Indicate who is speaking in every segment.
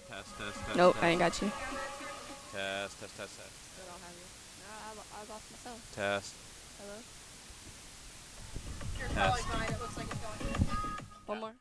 Speaker 1: Test.
Speaker 2: Nope, I ain't got you.
Speaker 1: Test.
Speaker 2: I don't have you. No, I lost myself.
Speaker 1: Test.
Speaker 2: Hello?
Speaker 3: You're probably fine. It looks like it's going good.
Speaker 2: One more.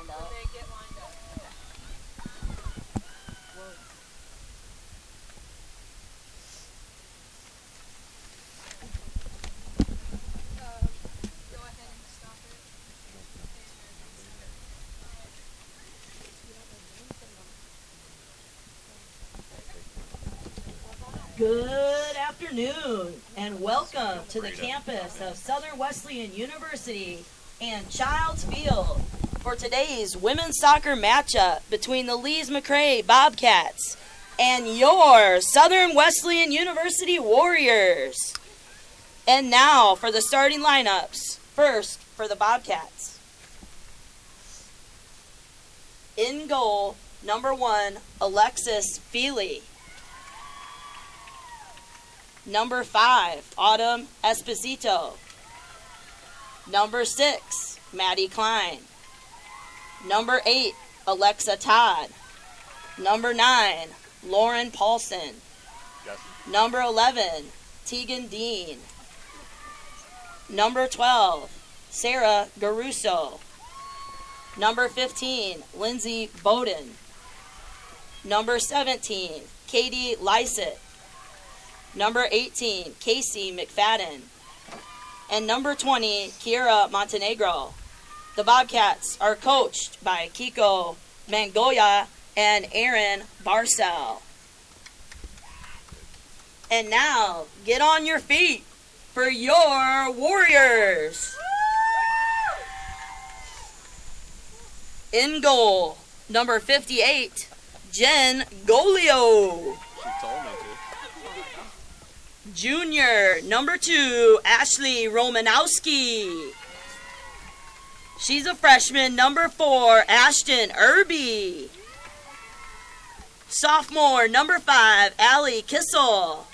Speaker 3: When they get lined up. Go ahead and stop it.
Speaker 4: Good afternoon and welcome to the campus of Southern Wesleyan University and Childs Field for today's women's soccer matchup between the Lees-McRae Bobcats and your Southern Wesleyan University Warriors. And now for the starting lineups. First, for the Bobcats. In goal, number 1, Alexis Feely. Number 5, Autumn Esposito. Number 6, Maddie Klein. Number 8, Alexa Todd. Number 9, Lauren Paulson.
Speaker 1: Yes.
Speaker 4: Number 11, Tegan Dean. Number 12, Sarah Garuso. Number 15, Lindsay Bowden. Number 17, Katie Lysett. Number 18, Casey McFadden. and number 20, Kiera Montenegro. The Bobcats are coached by Kiko Mangoya and Aaron Barcel. And now, get on your feet for your Warriors. In goal, number 58, Jen Golio.
Speaker 1: She told me to.
Speaker 4: Junior, number 2, Ashley Romanowski. She's a freshman, number 4, Ashton Irby. Sophomore, number 5, Allie Kissel.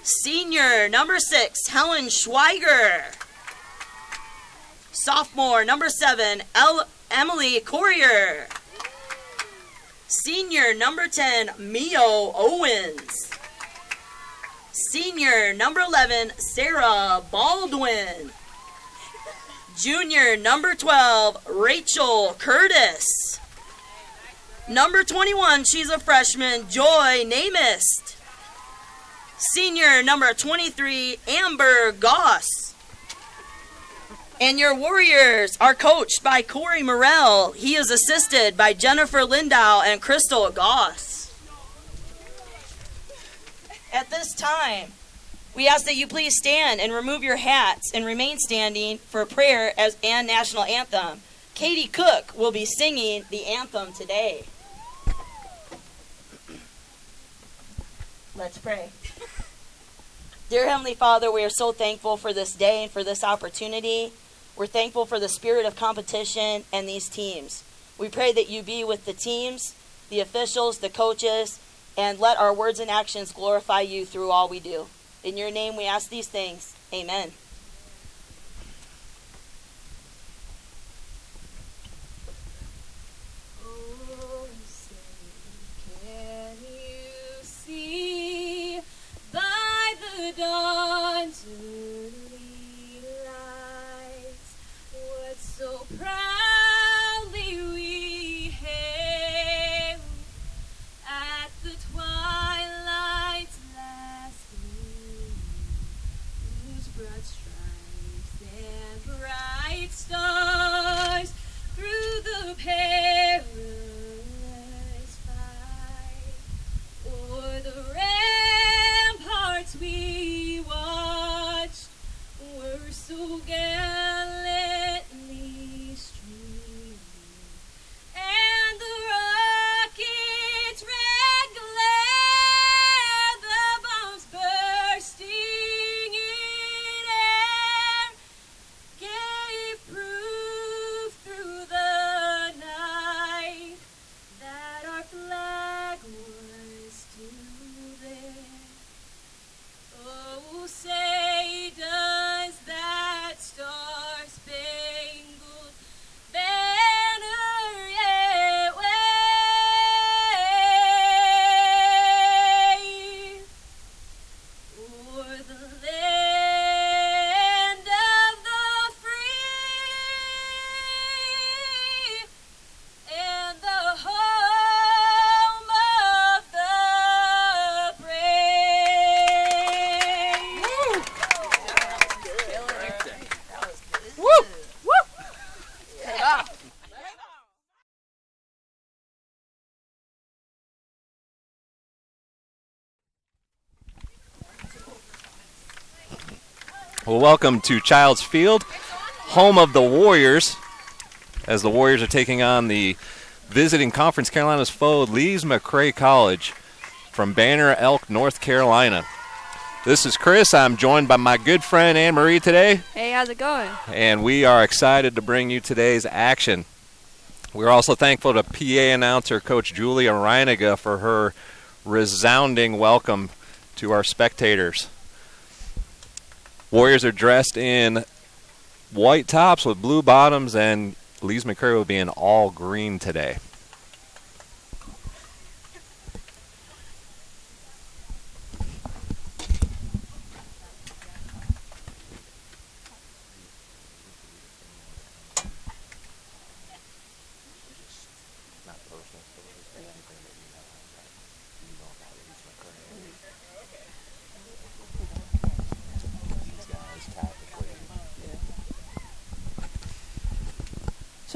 Speaker 4: Senior, number 6, Helen Schweiger. Sophomore, number 7, Emily Courier. Senior, number 10, Mio Owens. Senior, number 11, Sarah Baldwin. Junior, number 12, Rachel Curtis. Number 21, she's a freshman, Joy Namist. Senior, number 23, Amber Goss. And your Warriors are coached by Corey Morrell. He is assisted by Jennifer Lindow and Crystal Goss. At this time, we ask that you please stand and remove your hats and remain standing for prayer and national anthem. Katie Cook will be singing the anthem today. Let's pray. Dear Heavenly Father, we are so thankful for this day and for this opportunity. We're thankful for the spirit of competition and these teams. We pray that you be with the teams, the officials, the coaches, and let our words and actions glorify you through all we do. In your name we ask these things. Amen.
Speaker 3: Oh, say, can you see by the dawn's early light what so proudly we hailed at the twilight's last gleam, whose broad stripes and bright stars through the perilous fight o'er the ramparts we watched were so gallantly streaming, and the rocket's red glare, the bombs bursting in air, gave proof through the night that our flag was still there. Oh, say does that star-spangled banner yet wave o'er the land of the free and the home of the brave?
Speaker 2: Woo! Woo! Cut it off.
Speaker 1: Well, welcome to Child's Field, home of the Warriors, as the Warriors are taking on the visiting Conference Carolina's foe, Lees-McRae College, from Banner Elk, North Carolina. This is Chris. I'm joined by my good friend Anne-Marie today,
Speaker 2: Hey, how's it going?
Speaker 1: and we are excited to bring you today's action. We're also thankful to PA announcer Coach Julia Reiniga for her resounding welcome to our spectators. Warriors are dressed in white tops with blue bottoms, and Lees-McRae will be in all green today.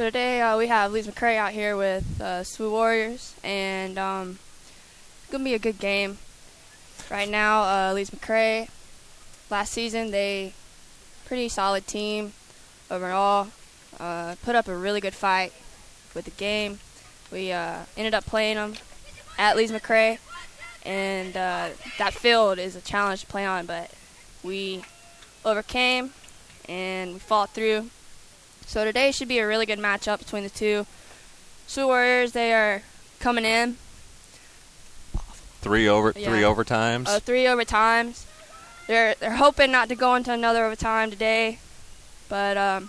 Speaker 2: So today we have Lees McCray out here with SWU Warriors, and it's gonna be a good game. Right now, Lees McCray, last season they pretty solid team overall. Put up a really good fight with the game. We ended up playing them at Lees McCray, and that field is a challenge to play on, but we overcame and we fought through. So today should be a really good matchup between the two. SWU Warriors, they are coming in.
Speaker 1: Three overtimes.
Speaker 2: 3 overtimes. They're hoping not to go into another overtime today, but I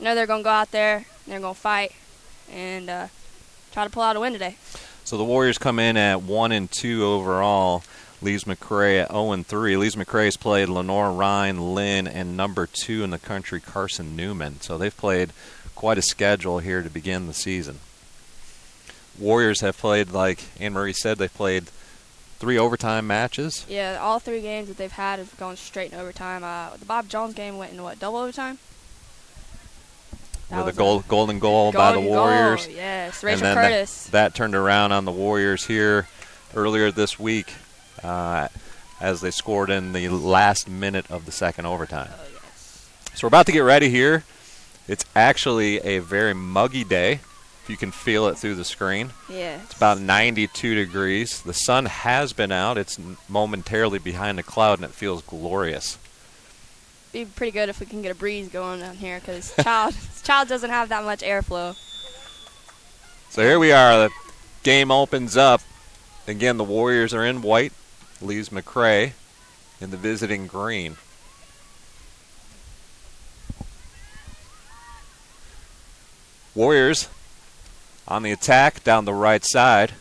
Speaker 2: know they're going to go out there and they're going to fight and try to pull out a win today.
Speaker 1: So the Warriors come in at 1-2 overall. Lees McCray at 0-3. Lees McCray's played Lenore Ryan, Lynn, and number 2 in the country, Carson Newman. So they've played quite a schedule here to begin the season. Warriors have played, like Anne-Marie said, they've played 3 overtime matches.
Speaker 2: Yeah, all 3 games that they've had have gone straight in overtime. The Bob Jones game went in, double overtime?
Speaker 1: With a golden goal by the Warriors.
Speaker 2: Goal, yes, Rachel
Speaker 1: and then
Speaker 2: Curtis.
Speaker 1: That turned around on the Warriors here earlier this week as they scored in the last minute of the second overtime.
Speaker 2: Oh, yes.
Speaker 1: So we're about to get ready here. It's actually a very muggy day, if you can feel it through the screen.
Speaker 2: Yeah.
Speaker 1: It's about 92 degrees. The sun has been out. It's momentarily behind a cloud, and it feels glorious.
Speaker 2: Be pretty good if we can get a breeze going down here, because Child doesn't have that much airflow.
Speaker 1: So here we are. The game opens up. Again, the Warriors are in white. Lees McCray in the visiting green. Warriors on the attack down the right side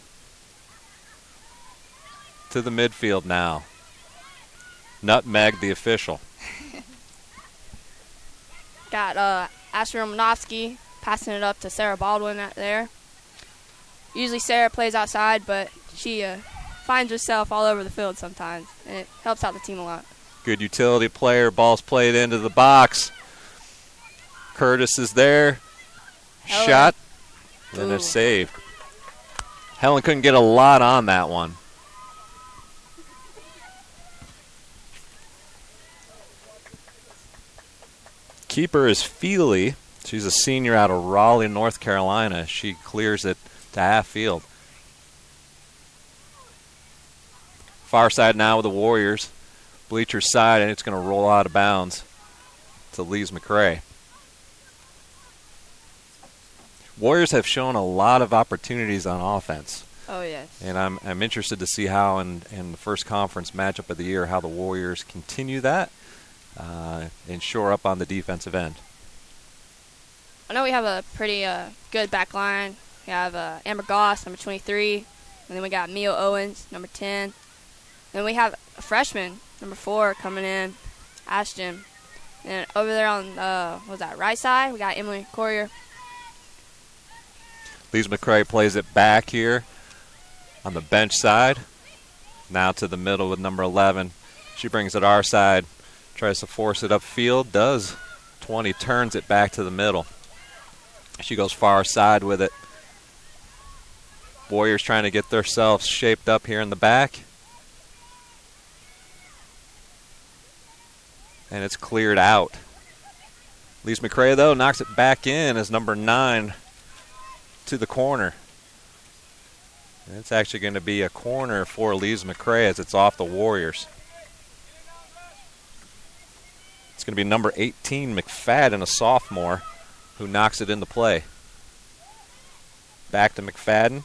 Speaker 1: to the midfield now. Nutmeg, the official.
Speaker 2: Got Ashley Romanovsky passing it up to Sarah Baldwin out there. Usually Sarah plays outside, but she finds herself all over the field sometimes, and it helps out the team a lot.
Speaker 1: Good utility player. Ball's played into the box. Curtis is there.
Speaker 2: Helen.
Speaker 1: Shot. And
Speaker 2: Ooh.
Speaker 1: a save. Helen couldn't get a lot on that one. Keeper is Feely. She's a senior out of Raleigh, North Carolina. She clears it to half field. Far side now with the Warriors. Bleacher's side, and it's going to roll out of bounds to Lees McCray. Warriors have shown a lot of opportunities on offense.
Speaker 2: Oh, yes.
Speaker 1: And I'm interested to see how in the first conference matchup of the year, how the Warriors continue that and shore up on the defensive end.
Speaker 2: I know we have a pretty good back line. We have Amber Goss, number 23. And then we got Mia Owens, number 10. Then we have a freshman, number 4, coming in, Ashton. And over there on, right side, we got Emily Courier.
Speaker 1: Lees McCray plays it back here on the bench side. Now to the middle with number 11. She brings it our side, tries to force it upfield, does. 20 turns it back to the middle. She goes far side with it. Warriors trying to get themselves shaped up here in the back. And it's cleared out. Lees McCray, though, knocks it back in as number 9 to the corner. And it's actually going to be a corner for Lees McCray as it's off the Warriors. It's going to be number 18, McFadden, a sophomore, who knocks it into play. Back to McFadden.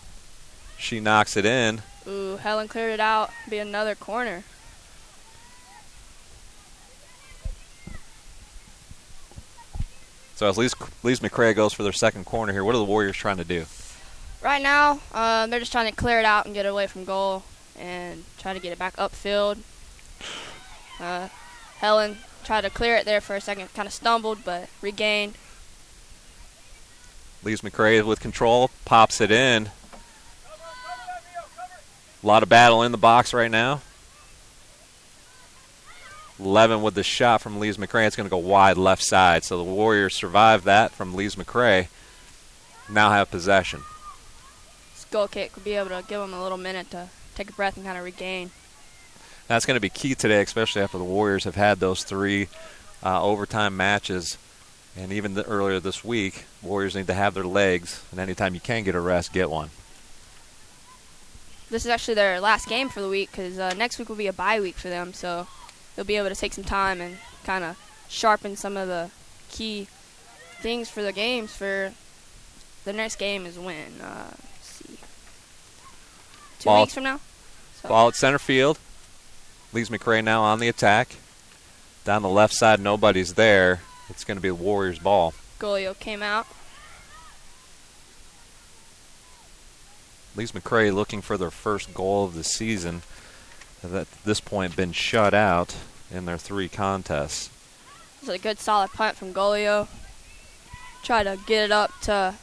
Speaker 1: She knocks it in.
Speaker 2: Ooh, Helen cleared it out. Be another corner.
Speaker 1: So as Lees McCray goes for their second corner here, what are the Warriors trying to do?
Speaker 2: Right now, they're just trying to clear it out and get it away from goal and try to get it back upfield. Helen tried to clear it there for a second, kind of stumbled, but regained.
Speaker 1: Lees McCray with control, pops it in. A lot of battle in the box right now. 11 with the shot from Lees McCray. It's going to go wide left side. So the Warriors survive that from Lees McCray. now have possession.
Speaker 2: This goal kick will be able to give them a little minute to take a breath and kind of regain.
Speaker 1: That's going to be key today, especially after the Warriors have had those 3 overtime matches. And even earlier this week, Warriors need to have their legs, and anytime you can get a rest, get one.
Speaker 2: This is actually their last game for the week because next week will be a bye week for them, so they'll be able to take some time and kind of sharpen some of the key things for the games. For the next game is when, let's see, 2
Speaker 1: Ball.
Speaker 2: weeks from now. So
Speaker 1: Ball at center field. Leaves McCray now on the attack. Down the left side, nobody's there. It's going to be the Warriors' ball.
Speaker 2: Golio came out.
Speaker 1: Leaves McCray looking for their first goal of the season. Have at this point been shut out in their 3 contests.
Speaker 2: This is a good solid punt from Golio. Try to get it up to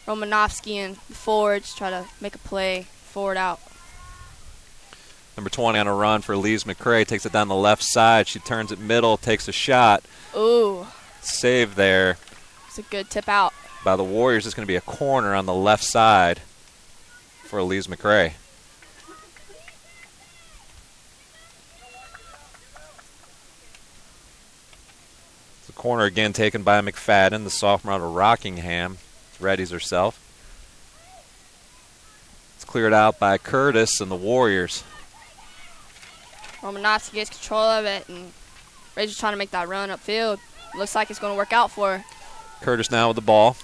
Speaker 2: Romanovsky and the forwards. Try to make a play forward out.
Speaker 1: Number 20 on a run for Leaves McCray. Takes it down the left side. She turns it middle, takes a shot.
Speaker 2: Ooh,
Speaker 1: Save there
Speaker 2: it's a good tip out.
Speaker 1: by the Warriors. It's going to be a corner on the left side for Leaves McCray. The corner again taken by McFadden, the sophomore out of Rockingham. Readies herself. It's cleared out by Curtis and the Warriors.
Speaker 2: Romanovsky gets control of it, and Rachel's trying to make that run upfield. Looks like it's going to work out for her.
Speaker 1: Curtis now with the ball.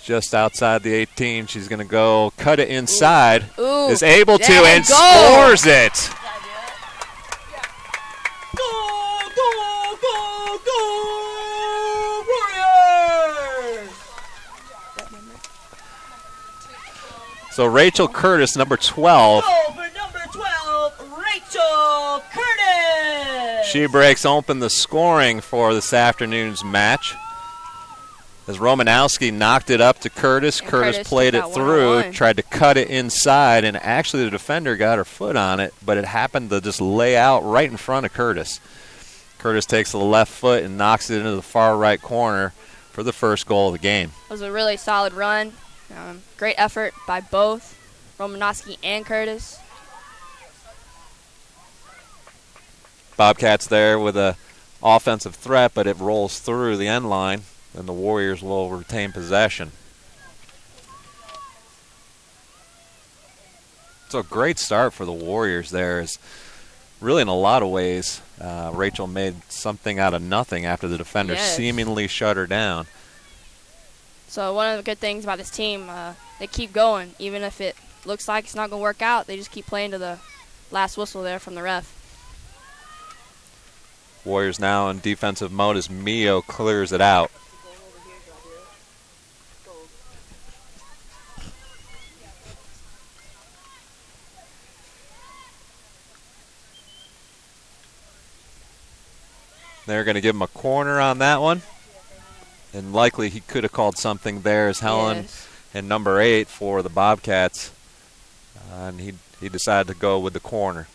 Speaker 1: Just outside the 18. She's going to go cut it inside.
Speaker 2: Ooh.
Speaker 1: Is able to
Speaker 2: Yeah,
Speaker 1: and
Speaker 2: goal.
Speaker 1: scores it.
Speaker 4: Go, go, go, go, Warriors!
Speaker 1: So Rachel Curtis, number 12.
Speaker 4: Goal for number 12, Rachel Curtis!
Speaker 1: She breaks open the scoring for this afternoon's match. As Romanowski knocked it up to Curtis,
Speaker 2: And
Speaker 1: Curtis
Speaker 2: Curtis
Speaker 1: played
Speaker 2: took
Speaker 1: it
Speaker 2: that
Speaker 1: through,
Speaker 2: one-on-one.
Speaker 1: tried to cut it inside, and actually the defender got her foot on it, but it happened to just lay out right in front of Curtis. Curtis takes the left foot and knocks it into the far right corner for the first goal of the game.
Speaker 2: It was a really solid run. Great effort by both Romanovsky and Curtis.
Speaker 1: Bobcats there with a offensive threat, but it rolls through the end line, and the Warriors will retain possession. So a great start for the Warriors there. Is really in a lot of ways, Rachel made something out of nothing after the defender
Speaker 2: Yes.
Speaker 1: seemingly shut her down.
Speaker 2: So one of the good things about this team, they keep going. Even if it looks like it's not going to work out, they just keep playing to the last whistle there from the ref.
Speaker 1: Warriors now in defensive mode as Mio clears it out. They're going to give him a corner on that one. And likely he could have called something there as Helen
Speaker 2: Yes.
Speaker 1: and number 8 for the Bobcats. And he decided to go with the corner.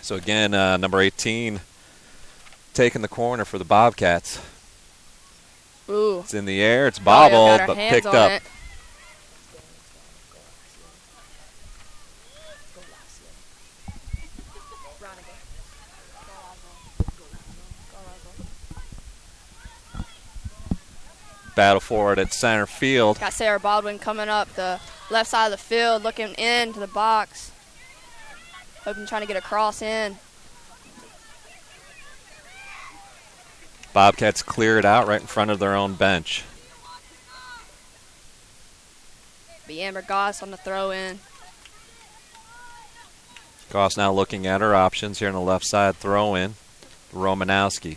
Speaker 1: So again, number 18 taking the corner for the Bobcats.
Speaker 2: Ooh.
Speaker 1: It's in the air. It's
Speaker 2: Golio
Speaker 1: bobbled,
Speaker 2: got her
Speaker 1: but
Speaker 2: hands
Speaker 1: picked
Speaker 2: on
Speaker 1: up.
Speaker 2: it.
Speaker 1: Battle for it at center field.
Speaker 2: Got Sarah Baldwin coming up the left side of the field, looking into the box. Hoping trying to get a cross in.
Speaker 1: Bobcats clear it out right in front of their own bench.
Speaker 2: Be Amber Goss on the throw in.
Speaker 1: Goss now looking at her options here on the left side. Throw in. Romanowski.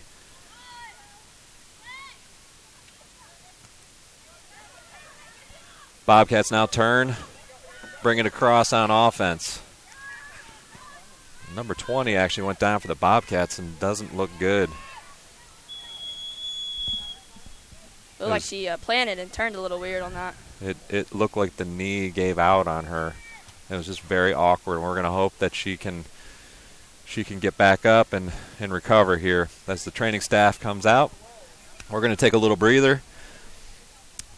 Speaker 1: Bobcats now turn. Bring it across on offense. Number 20 actually went down for the Bobcats and doesn't look good.
Speaker 2: Looked like she planted and turned a little weird on that.
Speaker 1: It looked like the knee gave out on her. It was just very awkward. We're going to hope that she can get back up and recover here as the training staff comes out. We're going to take a little breather.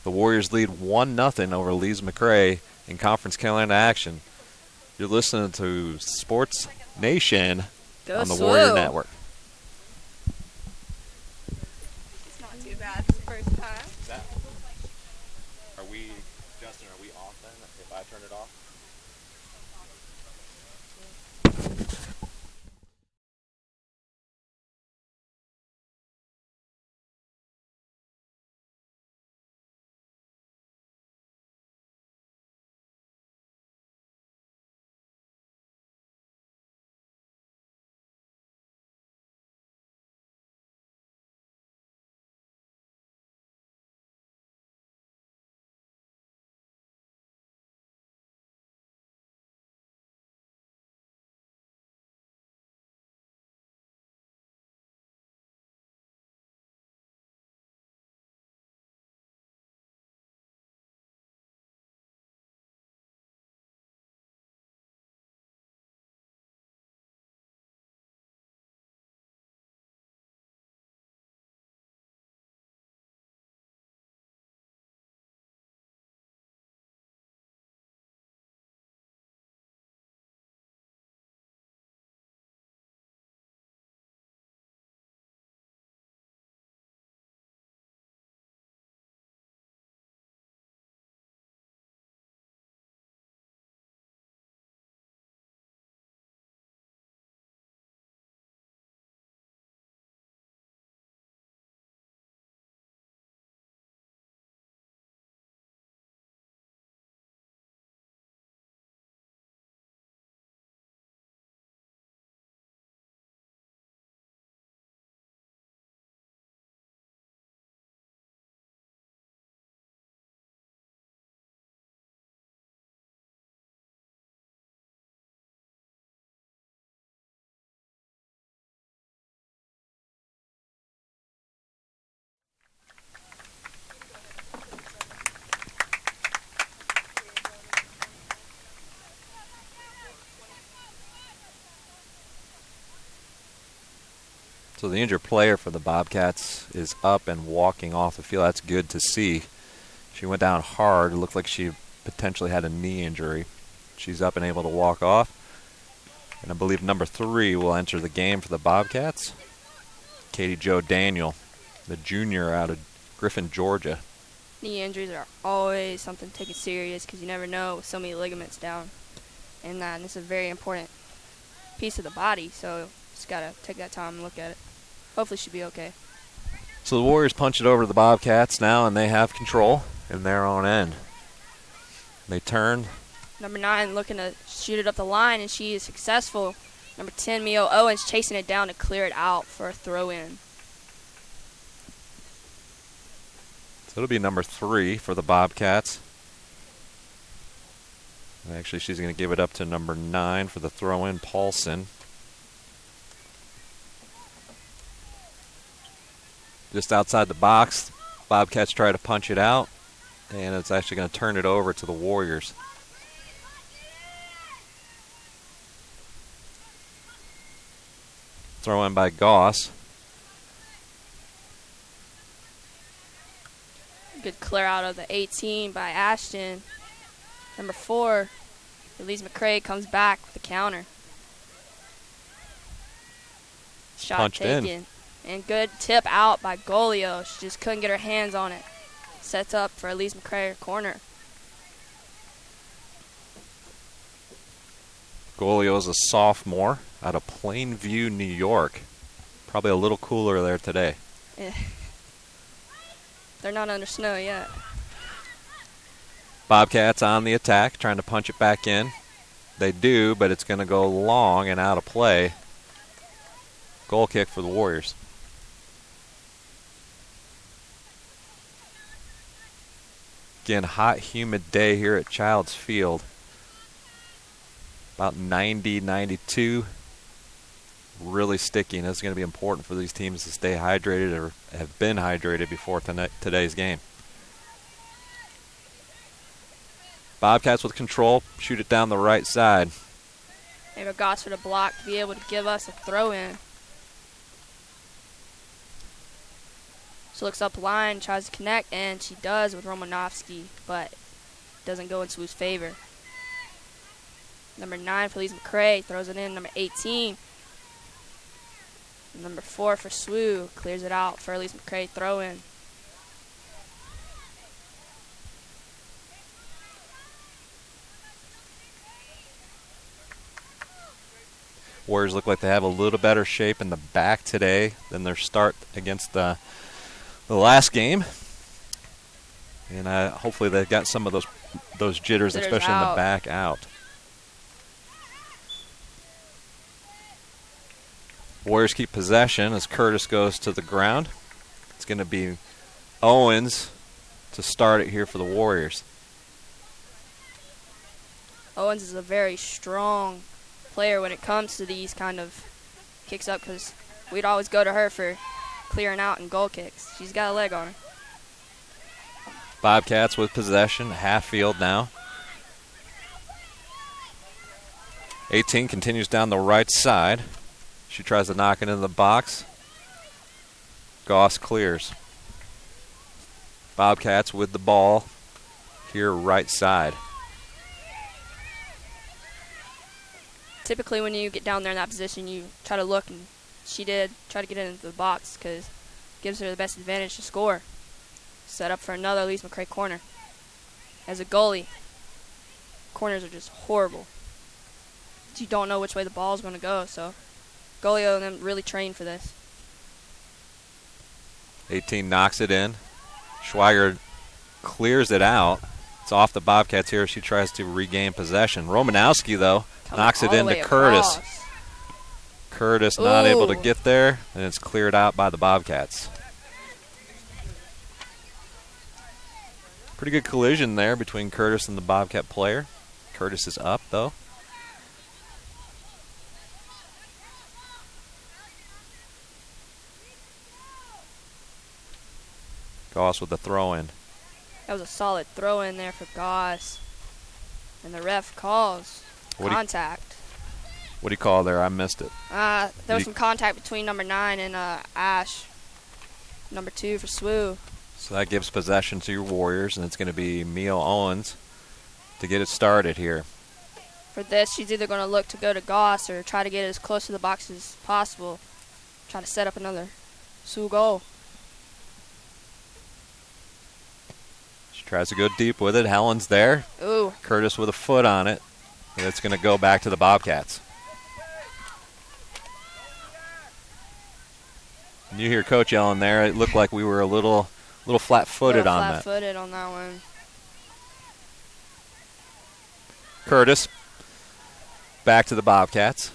Speaker 1: The Warriors lead 1-0 over Lees McRae in Conference Carolina action. You're listening to Sports Nation
Speaker 2: Go
Speaker 1: on the
Speaker 2: Swoo.
Speaker 1: Warrior Network.
Speaker 2: It's not too bad. It's the first time.
Speaker 1: Are we, Justin, are we off then if I turn it off? So the injured player for the Bobcats is up and walking off the field. That's good to see. She went down hard. It looked like she potentially had a knee injury. She's up and able to walk off. And I believe number 3 will enter the game for the Bobcats. Katie Jo Daniel, the junior out of Griffin, Georgia.
Speaker 2: Knee injuries are always something to take it serious because you never know with so many ligaments down. And this is a very important piece of the body, so just got to take that time and look at it. Hopefully she'll be okay.
Speaker 1: So the Warriors punch it over to the Bobcats now, and they have control in their own end. They turn.
Speaker 2: Number 9 looking to shoot it up the line, and she is successful. Number 10, Mio Owens, chasing it down to clear it out for a throw-in.
Speaker 1: So it'll be number 3 for the Bobcats. Actually, she's going to give it up to number 9 for the throw-in, Paulson. Just outside the box, Bobcats try to punch it out, and it's actually going to turn it over to the Warriors. Throw in by Goss.
Speaker 2: Good clear out of the 18 by Ashton. Number 4, Elise McCrae comes back with the counter. Shot
Speaker 1: Punched
Speaker 2: taken.
Speaker 1: in.
Speaker 2: And good tip out by Golio. She just couldn't get her hands on it. Sets up for Elise McCrae corner.
Speaker 1: Golio's a sophomore out of Plainview, New York. Probably a little cooler there today.
Speaker 2: Yeah. They're not under snow yet.
Speaker 1: Bobcats on the attack, trying to punch it back in. They do, but it's going to go long and out of play. Goal kick for the Warriors. Again, hot, humid day here at Childs Field. About 90, 92. Really sticky, and it's going to be important for these teams to stay hydrated or have been hydrated before today's game. Bobcats with control, shoot it down the right side.
Speaker 2: Maybe Goss for the block to be able to give us a throw-in. She looks up line, tries to connect, and she does with Romanovsky, but doesn't go in SWU's favor. Number 9 for Lise McCray throws it in. Number 18. Number 4 for SWU clears it out for Lise McCray throw in.
Speaker 1: Warriors look like they have a little better shape in the back today than their start against the last game. And hopefully they got some of those jitters, especially in the back, out. Warriors keep possession as Curtis goes to the ground. It's going to be Owens to start it here for the Warriors.
Speaker 2: Owens is a very strong player when it comes to these kind of kicks up, because we'd always go to her for clearing out and goal kicks. She's got a leg on her.
Speaker 1: Bobcats with possession, half field now. 18 continues down the right side. She tries to knock it into the box. Goss clears. Bobcats with the ball here right side.
Speaker 2: Typically when you get down there in that position, you try to look, and she did try to get it into the box because it gives her the best advantage to score. Set up for another Lise McCray corner. As a goalie, corners are just horrible. You don't know which way the ball is going to go, so goalie and them really trained for this.
Speaker 1: 18 knocks it in. Schweiger clears it out. It's off the Bobcats here. She tries to regain possession. Romanowski, though, knocks it into Curtis. Curtis not able to get there, and it's cleared out by the Bobcats. Pretty good collision there between Curtis and the Bobcat player. Curtis is up, though. Goss with the throw-in.
Speaker 2: That was a solid throw-in there for Goss. And the ref calls contact.
Speaker 1: What do you call there? I missed it.
Speaker 2: There was some contact between number 9 and Ash. Number 2 for SWU.
Speaker 1: So that gives possession to your Warriors, and it's going to be Mia Owens to get it started here.
Speaker 2: For this, she's either going to look to go to Goss or try to get as close to the box as possible. Try to set up another SWU goal.
Speaker 1: She tries to go deep with it. Helen's there.
Speaker 2: Ooh.
Speaker 1: Curtis with a foot on it. And it's going to go back to the Bobcats. And you hear Coach yelling there. It looked like we were a little flat-footed on that.
Speaker 2: Flat-footed on that one.
Speaker 1: Curtis back to the Bobcats.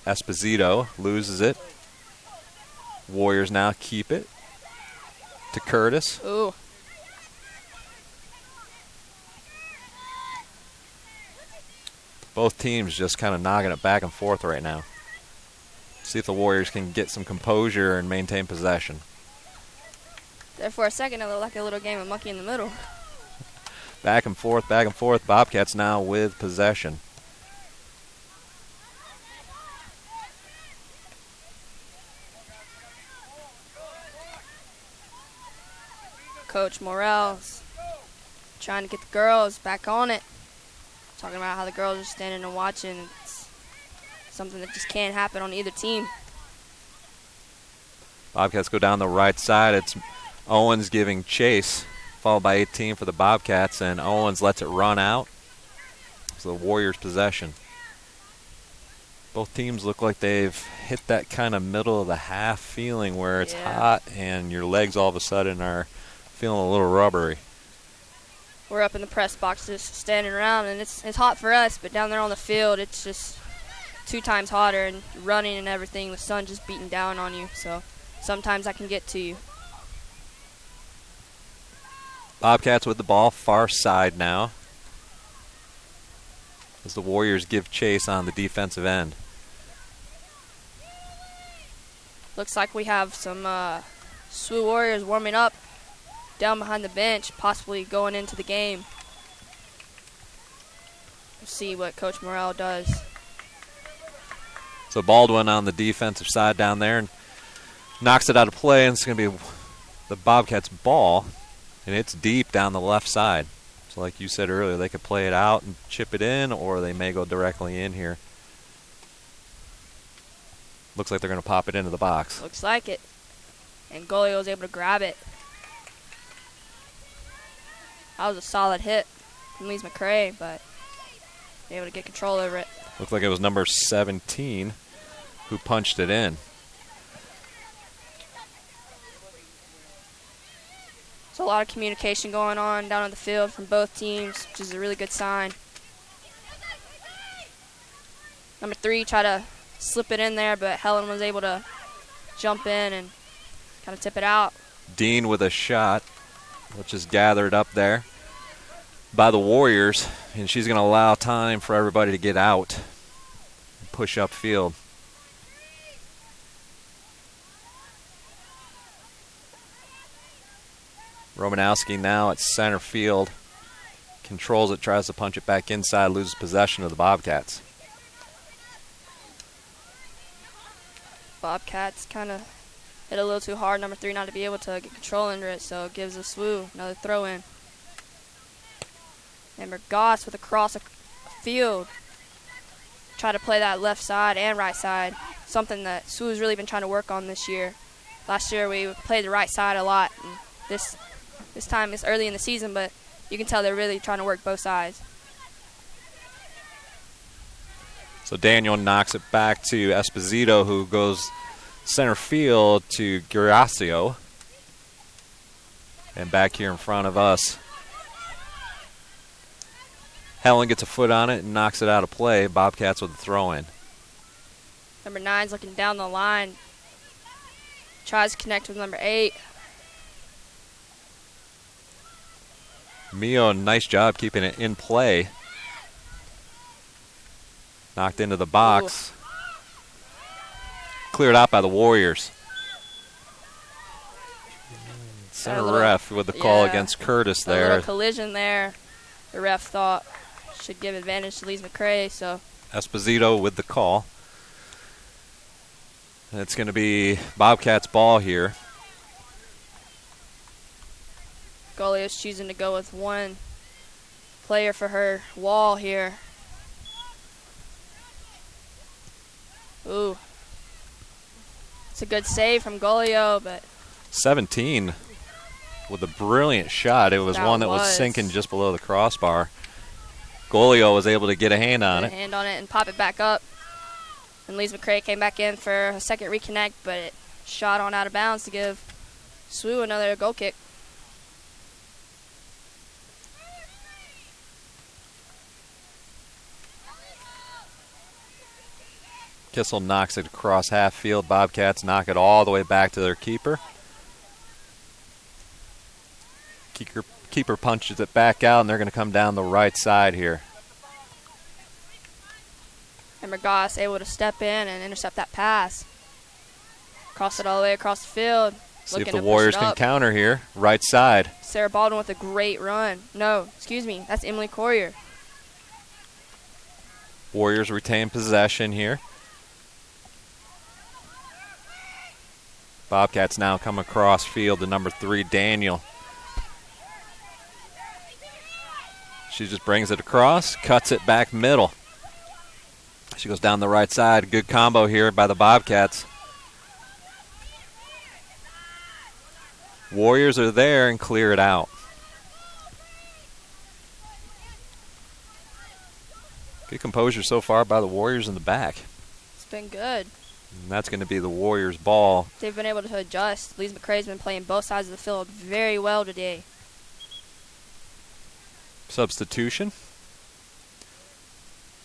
Speaker 1: Esposito loses it. Warriors now keep it to Curtis.
Speaker 2: Ooh.
Speaker 1: Both teams just kind of knocking it back and forth right now. See if the Warriors can get some composure and maintain possession.
Speaker 2: There for a second, it looked like a little game of monkey in the middle.
Speaker 1: Back and forth, back and forth. Bobcats now with possession.
Speaker 2: Coach Morrell's trying to get the girls back on it. Talking about how the girls are standing and watching. It's something that just can't happen on either team.
Speaker 1: Bobcats go down the right side. It's Owens giving chase, followed by 18 for the Bobcats, and Owens lets it run out. So the Warriors' possession. Both teams look like they've hit that kind of middle of the half feeling where it's hot and your legs all of a sudden are feeling a little rubbery.
Speaker 2: We're up in the press box just standing around, and it's hot for us, but down there on the field it's just 2 times hotter, and running and everything, the sun just beating down on you, so sometimes I can get to you.
Speaker 1: Bobcats with the ball, far side now, as the Warriors give chase on the defensive end.
Speaker 2: Looks like we have some SWU Warriors warming up down behind the bench, possibly going into the game. We'll see what Coach Morrell does.
Speaker 1: So Baldwin on the defensive side down there, and Knocks it out of play, and it's going to be the Bobcats' ball, and it's deep down the left side. So like you said earlier, they could play it out and chip it in, or they may go directly in here. Looks like they're going to pop it into the box.
Speaker 2: Looks like it. And goalie was able to grab it. That was a solid hit from Lees McCray, but able to get control over it.
Speaker 1: Looked like it was number 17 who punched it in.
Speaker 2: So a lot of communication going on down on the field from both teams, which is a really good sign. Number 3 tried to slip it in there, but Helen was able to jump in and kind of tip it out.
Speaker 1: Dean with a shot, which is gathered up there by the Warriors, and she's going to allow time for everybody to get out and push upfield. Romanowski now at center field. Controls it, tries to punch it back inside, loses possession of the Bobcats.
Speaker 2: Bobcats kind of hit a little too hard. Number 3 not to be able to get control under it, so it gives Wsoc another throw in. And Goss with a cross field. Try to play that left side and right side, something that Wsoc's really been trying to work on this year. Last year we played the right side a lot, and this time it's early in the season, but you can tell they're really trying to work both sides.
Speaker 1: So Daniel knocks it back to Esposito, who goes center field to Giracio. And back here in front of us, Helen gets a foot on it and knocks it out of play. Bobcats with a throw-in.
Speaker 2: Number 9's looking down the line. Tries to connect with number 8.
Speaker 1: Mio, nice job keeping it in play. Knocked into the box. Ooh. Cleared out by the Warriors. Center ref with the call against Curtis there.
Speaker 2: A little collision there. The ref thought should give advantage to Lees McCray, so.
Speaker 1: Esposito with the call. And it's going to be Bobcats' ball here.
Speaker 2: Goalie is choosing to go with one player for her wall here. Ooh. It's a good save from Golio, but
Speaker 1: 17 with a brilliant shot. It was one that was sinking just below the crossbar. Golio was able to get a hand on it.
Speaker 2: And pop it back up. And Lees McCray came back in for a second reconnect, but it shot on out of bounds to give Wsoc another goal kick.
Speaker 1: Kissel knocks it across half field. Bobcats knock it all the way back to their keeper. Keeper punches it back out, and they're going to come down the right side here.
Speaker 2: And Goss able to step in and intercept that pass. Cross it all the way across the field.
Speaker 1: See if the Warriors can counter here. Right side.
Speaker 2: Sarah Baldwin with a great run. No, excuse me. That's Emily Courier.
Speaker 1: Warriors retain possession here. Bobcats now come across field to number 3, Daniel. She just brings it across, cuts it back middle. She goes down the right side. Good combo here by the Bobcats. Warriors are there and clear it out. Good composure so far by the Warriors in the back.
Speaker 2: It's been good.
Speaker 1: And that's going to be the Warriors' ball.
Speaker 2: They've been able to adjust. Lees McCray's been playing both sides of the field very well today.
Speaker 1: Substitution.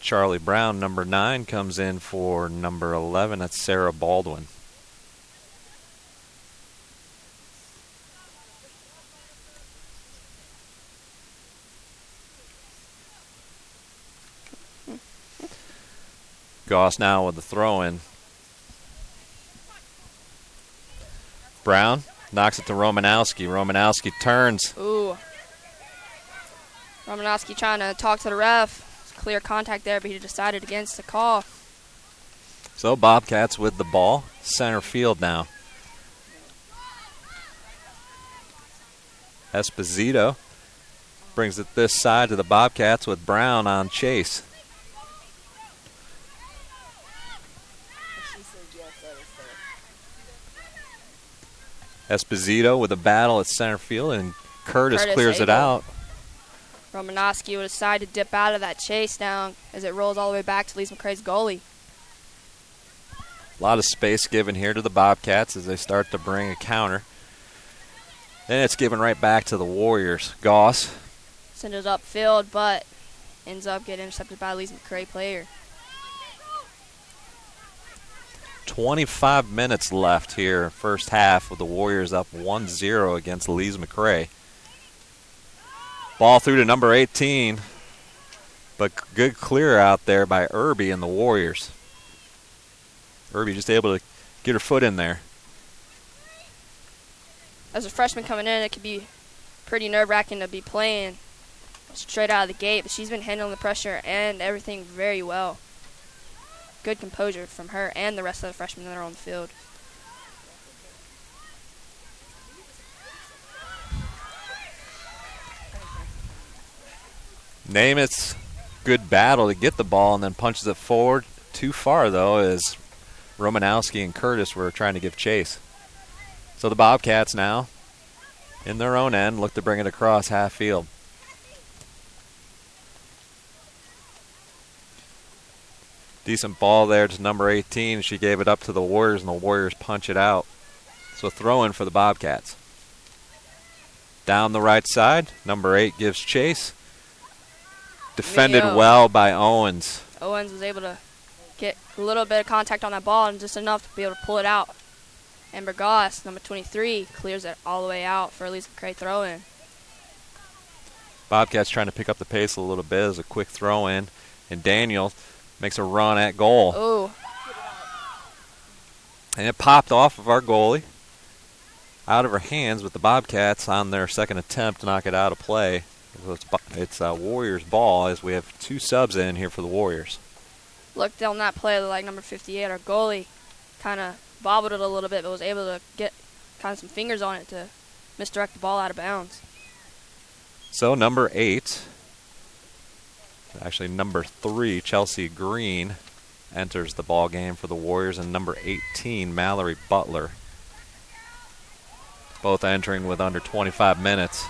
Speaker 1: Charlie Brown, number 9, comes in for number 11. That's Sarah Baldwin. Goss now with the throw-in. Brown knocks it to Romanowski. Romanowski turns.
Speaker 2: Ooh. Romanowski trying to talk to the ref. Clear contact there, but he decided against the call.
Speaker 1: So Bobcats with the ball. Center field now. Esposito brings it this side to the Bobcats with Brown on chase. Esposito with a battle at center field, and Curtis clears it
Speaker 2: able.
Speaker 1: out.
Speaker 2: Romanowski would decide to dip out of that chase now as it rolls all the way back to Lees McCrae's goalie.
Speaker 1: A lot of space given here to the Bobcats as they start to bring a counter. Then it's given right back to the Warriors. Goss
Speaker 2: Sends it upfield, but ends up getting intercepted by a Lees McCrae player.
Speaker 1: 25 minutes left here, first half, with the Warriors up 1-0 against Lees McCrae. Ball through to number 18, but good clear out there by Irby and the Warriors. Irby just able to get her foot in there.
Speaker 2: As a freshman coming in, it could be pretty nerve-wracking to be playing straight out of the gate, but she's been handling the pressure and everything very well. Good composure from her and the rest of the freshmen that are on the field.
Speaker 1: Namath's good battle to get the ball and then punches it forward. Too far, though, as Romanowski and Curtis were trying to give chase. So the Bobcats now, in their own end, look to bring it across half field. Decent ball there to number 18. She gave it up to the Warriors, and the Warriors punch it out. So throw-in for the Bobcats. Down the right side, number 8 gives chase. Defended
Speaker 2: Video.
Speaker 1: well by Owens.
Speaker 2: Owens was able to get a little bit of contact on that ball and just enough to be able to pull it out. And Bergoss, number 23, clears it all the way out for a Lees McCrae throw-in.
Speaker 1: Bobcats trying to pick up the pace a little bit as a quick throw-in. And Daniel makes a run at goal.
Speaker 2: Ooh.
Speaker 1: And it popped off of our goalie. Out of her hands with the Bobcats on their second attempt to knock it out of play. So it's a Warriors ball as we have 2 subs in here for the Warriors.
Speaker 2: Looked on that play like number 58, our goalie kind of bobbled it a little bit, but was able to get kind of some fingers on it to misdirect the ball out of bounds.
Speaker 1: So number 8, actually number 3, Chelsea Green, enters the ball game for the Warriors, and number 18, Mallory Butler. Both entering with under 25 minutes.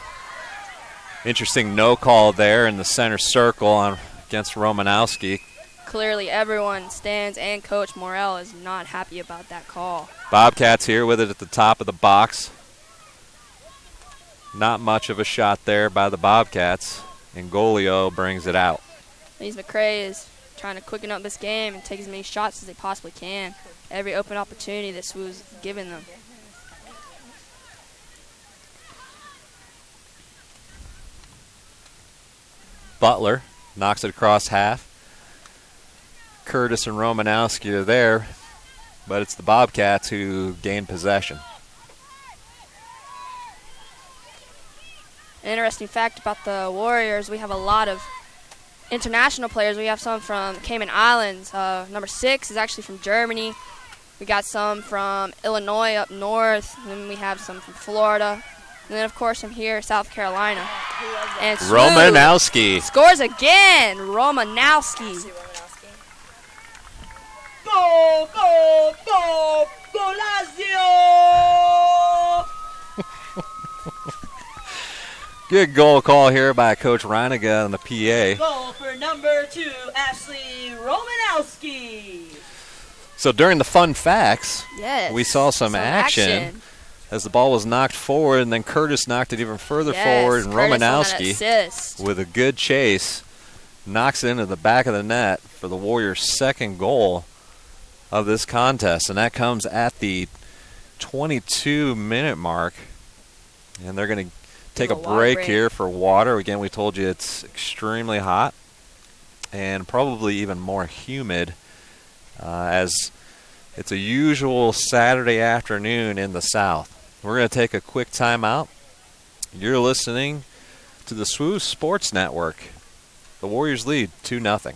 Speaker 1: Interesting no call there in the center circle against Romanowski.
Speaker 2: Clearly everyone, stands and Coach Morrell, is not happy about that call.
Speaker 1: Bobcats here with it at the top of the box. Not much of a shot there by the Bobcats, and Golio brings it out.
Speaker 2: Lees McCrae is trying to quicken up this game and take as many shots as they possibly can. Every open opportunity that SWU's given them.
Speaker 1: Butler knocks it across half. Curtis and Romanowski are there, but it's the Bobcats who gain possession.
Speaker 2: An interesting fact about the Warriors, we have a lot of international players. We have some from Cayman Islands. Number 6 is actually from Germany. We got some from Illinois up north. And then we have some from Florida. And then, of course, from here, South Carolina. And SWU
Speaker 1: Romanowski.
Speaker 2: scores again. Romanowski.
Speaker 4: Go, go, go, go, Lazio!
Speaker 1: Good goal call here by Coach Reiniga on the PA.
Speaker 4: Goal for number 2, Ashley Romanowski.
Speaker 1: So during the fun facts,
Speaker 2: Yes.
Speaker 1: we saw some action as the ball was knocked forward, and then Curtis knocked it even further forward, and
Speaker 2: Curtis on that
Speaker 1: Romanowski,
Speaker 2: assist.
Speaker 1: with a good chase, knocks it into the back of the net for the Warriors' second goal of this contest, and that comes at the 22-minute mark. And they're going to take a break here for water. Again, we told you it's extremely hot and probably even more humid as it's a usual Saturday afternoon in the South. We're going to take a quick timeout. You're listening to the SWU Sports Network. The Warriors lead 2-0.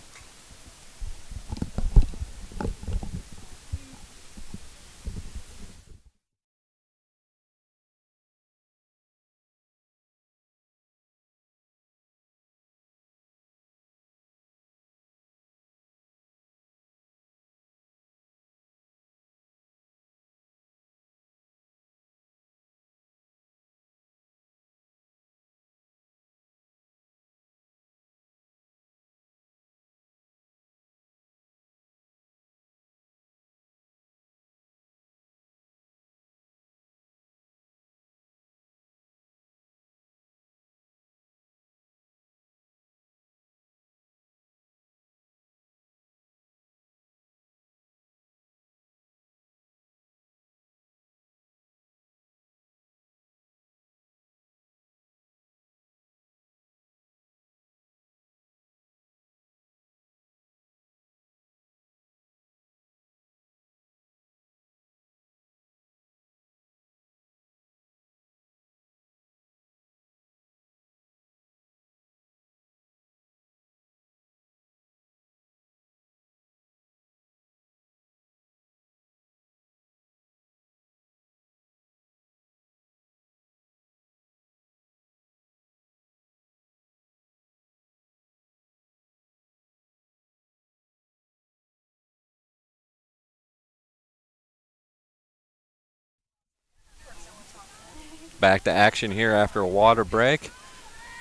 Speaker 1: Back to action here after a water break.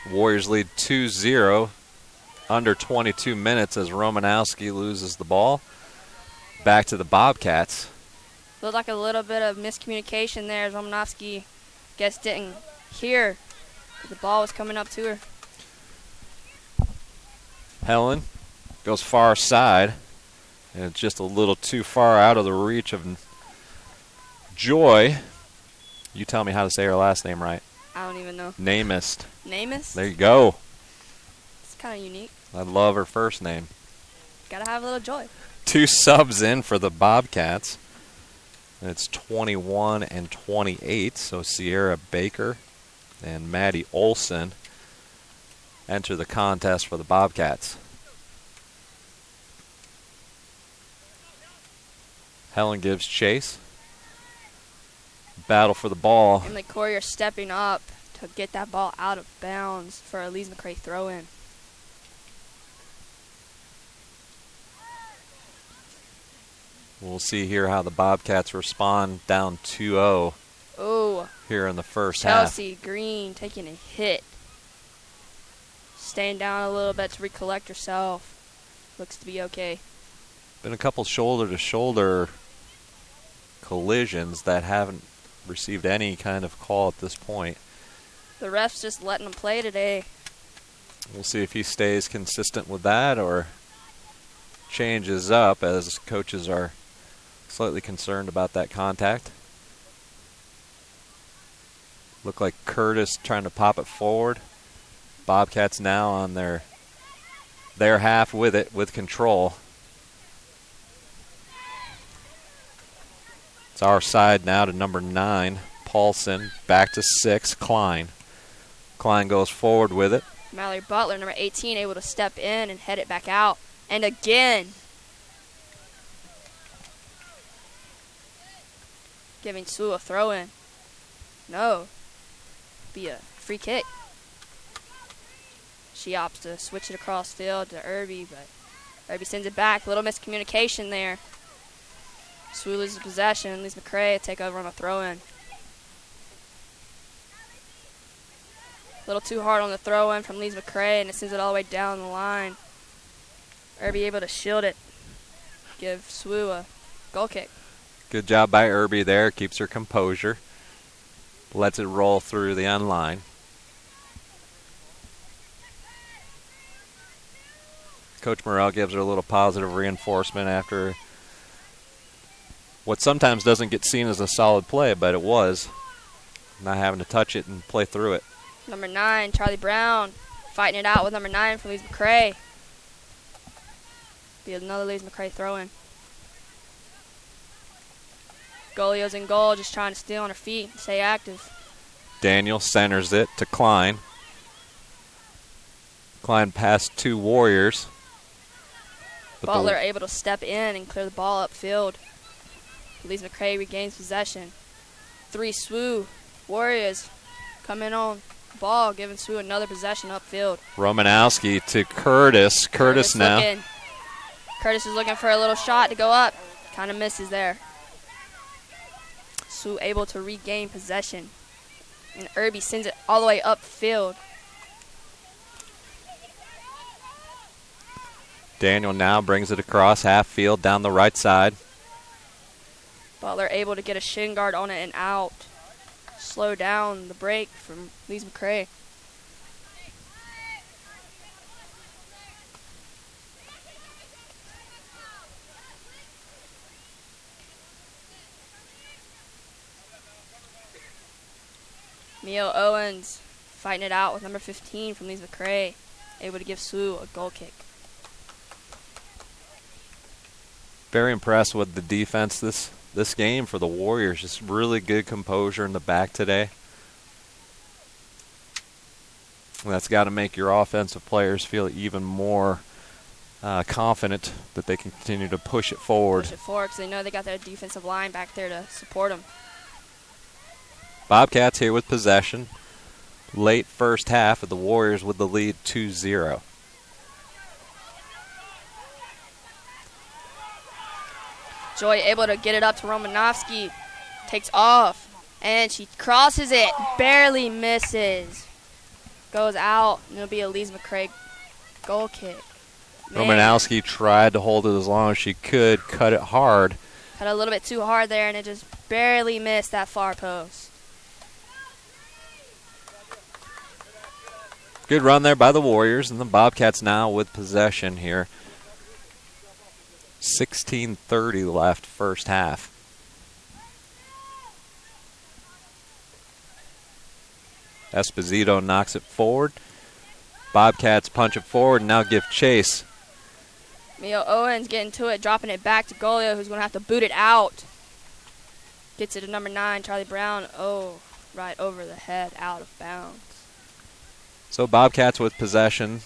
Speaker 1: Warriors lead 2-0. Under 22 minutes as Romanowski loses the ball. Back to the Bobcats.
Speaker 2: Looked like a little bit of miscommunication there as Romanowski, guess, didn't hear that the ball was coming up to her.
Speaker 1: Helen goes far side, and it's just a little too far out of the reach of Joy. You tell me how to say her last name right.
Speaker 2: I don't even know.
Speaker 1: Namist.
Speaker 2: Namus?
Speaker 1: There you go.
Speaker 2: It's kind of unique.
Speaker 1: I love her first name.
Speaker 2: Gotta have a little joy.
Speaker 1: 2 subs in for the Bobcats. And it's 21 and 28, so Sierra Baker and Maddie Olson enter the contest for the Bobcats. Helen gives chase. Battle for the ball.
Speaker 2: And the Courier stepping up to get that ball out of bounds for a Lees McCray throw-in.
Speaker 1: We'll see here how the Bobcats respond down 2-0
Speaker 2: Oh,
Speaker 1: here in the first half.
Speaker 2: Chelsea Green taking a hit. Staying down a little bit to recollect herself. Looks to be okay.
Speaker 1: Been a couple shoulder-to-shoulder collisions that haven't received any kind of call at this point.
Speaker 2: The ref's just letting them play today.
Speaker 1: We'll see if he stays consistent with that or changes up as coaches are slightly concerned about that contact. Look like Curtis trying to pop it forward. Bobcats now on their half with it, with control. It's our side now to number 9, Paulson. Back to 6, Klein. Klein goes forward with it.
Speaker 2: Mallory Butler, number 18, able to step in and head it back out. And again, giving Sue a throw-in. No. Be a free kick. She opts to switch it across field to Irby, but Irby sends it back. Little miscommunication there. Sue loses possession. Lees McCray take over on a throw-in. A little too hard on the throw-in from Lees McCray, and it sends it all the way down the line. Irby able to shield it. Give Sue a goal kick.
Speaker 1: Good job by Irby there. Keeps her composure. Lets it roll through the end line. Coach Morrell gives her a little positive reinforcement after what sometimes doesn't get seen as a solid play, but it was. Not having to touch it and play through it.
Speaker 2: Number 9, Charlie Brown, fighting it out with number 9 from Lees McCray. Be another Lees McCray throw-in. Golio's in goal, just trying to stay on her feet and stay active.
Speaker 1: Daniel centers it to Klein. Klein past 2 Warriors. But
Speaker 2: Butler able to step in and clear the ball upfield. Lees McCray regains possession. 3 SWU Warriors come in on the ball, giving SWU another possession upfield.
Speaker 1: Romanowski to Curtis. Curtis now.
Speaker 2: Curtis is looking for a little shot to go up. Kind of misses there. SWU able to regain possession. And Irby sends it all the way upfield.
Speaker 1: Daniel now brings it across half field down the right side.
Speaker 2: Butler able to get a shin guard on it and out. Slow down the break from Lees McCray. Neil Owens fighting it out with number 15 from Lees McCray. Able to give Sue a goal kick.
Speaker 1: Very impressed with the defense this game for the Warriors. Just really good composure in the back today. And that's got to make your offensive players feel even more confident that they can continue to push it forward.
Speaker 2: Push it forward because they know they got their defensive line back there to support them.
Speaker 1: Bobcats here with possession. Late first half of the Warriors with the lead 2-0.
Speaker 2: Joy able to get it up to Romanowski. Takes off. And she crosses it, barely misses. Goes out, and it'll be a Elise McCray goal kick. Man,
Speaker 1: Romanowski tried to hold it as long as she could, cut it hard.
Speaker 2: cut a little bit too hard there, and it just barely missed that far post.
Speaker 1: Good run there by the Warriors, and the Bobcats now with possession here. 16:30 left first half. Esposito knocks it forward. Bobcats punch it forward and now give chase.
Speaker 2: Mio Owens getting to it, dropping it back to Golio, who's going to have to boot it out. Gets it to number 9, Charlie Brown. Oh, right over the head, out of bounds.
Speaker 1: So Bobcats with possession.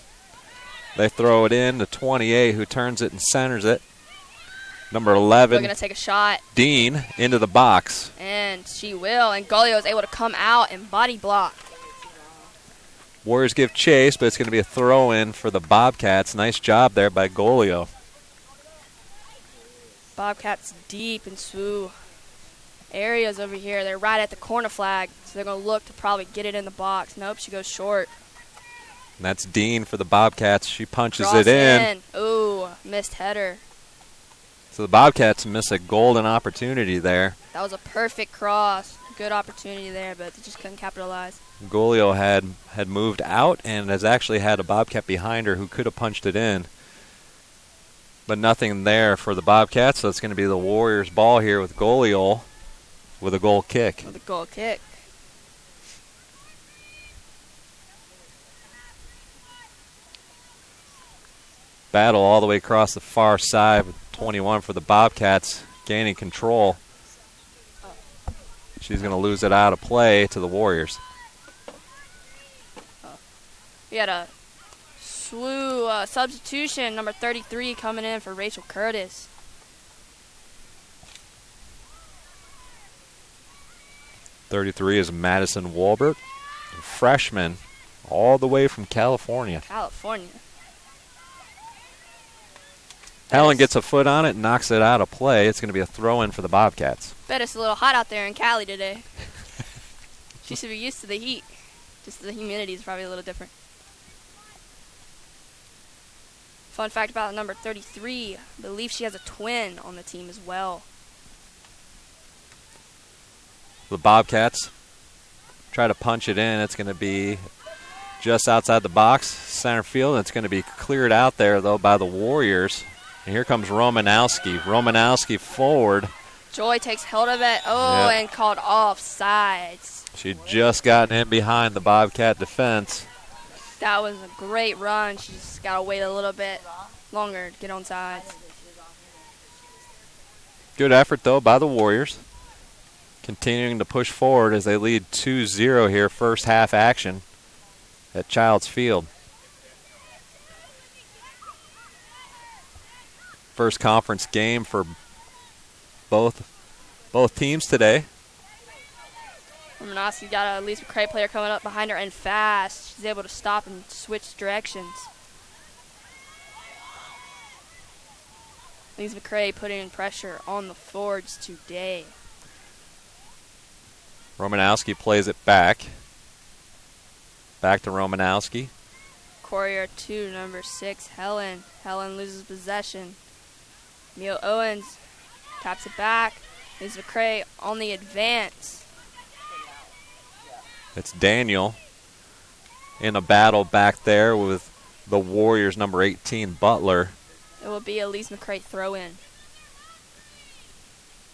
Speaker 1: They throw it in to 28, who turns it and centers it. Number 11,
Speaker 2: We're going to take a shot,
Speaker 1: Dean, into the box.
Speaker 2: and she will. And Golio is able to come out and body block.
Speaker 1: Warriors give chase, but it's going to be a throw-in for the Bobcats. Nice job there by Golio.
Speaker 2: Bobcats deep in SWU areas over here. They're right at the corner flag, so they're going to look to probably get it in the box. Nope, she goes short.
Speaker 1: And that's Dean for the Bobcats. She punches
Speaker 2: Cross
Speaker 1: it in.
Speaker 2: Ooh, missed header.
Speaker 1: So the Bobcats miss a golden opportunity there.
Speaker 2: That was a perfect cross. Good opportunity there, but they just couldn't capitalize.
Speaker 1: Golio had moved out and has actually had a Bobcat behind her who could have punched it in. But nothing there for the Bobcats, so it's going to be the Warriors' ball here with Golio with a goal kick.
Speaker 2: With a goal kick.
Speaker 1: Battle all the way across the far side with 21 for the Bobcats, gaining control. She's going to lose it out of play to the Warriors.
Speaker 2: We had a SWU substitution, number 33 coming in for Rachel Curtis.
Speaker 1: .33 is Madison Walbert, a freshman, all the way from California.
Speaker 2: California.
Speaker 1: Helen gets a foot on it and knocks it out of play. It's going to be a throw-in for the Bobcats.
Speaker 2: Bet it's a little hot out there in Cali today. She should be used to the heat. Just the humidity is probably a little different. Fun fact about number 33, I believe she has a twin on the team as well.
Speaker 1: The Bobcats try to punch it in. It's going to be just outside the box, center field. It's going to be cleared out there, though, by the Warriors. And here comes Romanowski. Romanowski forward.
Speaker 2: Joy takes hold of it. Oh,
Speaker 1: Yep.
Speaker 2: and called offsides.
Speaker 1: She'd just gotten in behind the Bobcat defense.
Speaker 2: That was a great run. She just got to wait a little bit longer to get on sides.
Speaker 1: Good effort, though, by the Warriors. Continuing to push forward as they lead 2-0 here, first half action at Childs Field. First conference game for both teams today.
Speaker 2: Romanowski got a Elise McCray player coming up behind her and fast. She's able to stop and switch directions. Elise McCray putting pressure on the forwards today.
Speaker 1: Romanowski plays it back. Back to Romanowski.
Speaker 2: Courier 2, number 6, Helen. Helen loses possession. Mio Owens taps it back. Elise McCray on the advance.
Speaker 1: It's Daniel in a battle back there with the Warriors' number 18, Butler.
Speaker 2: It will be Elise McCray throw in.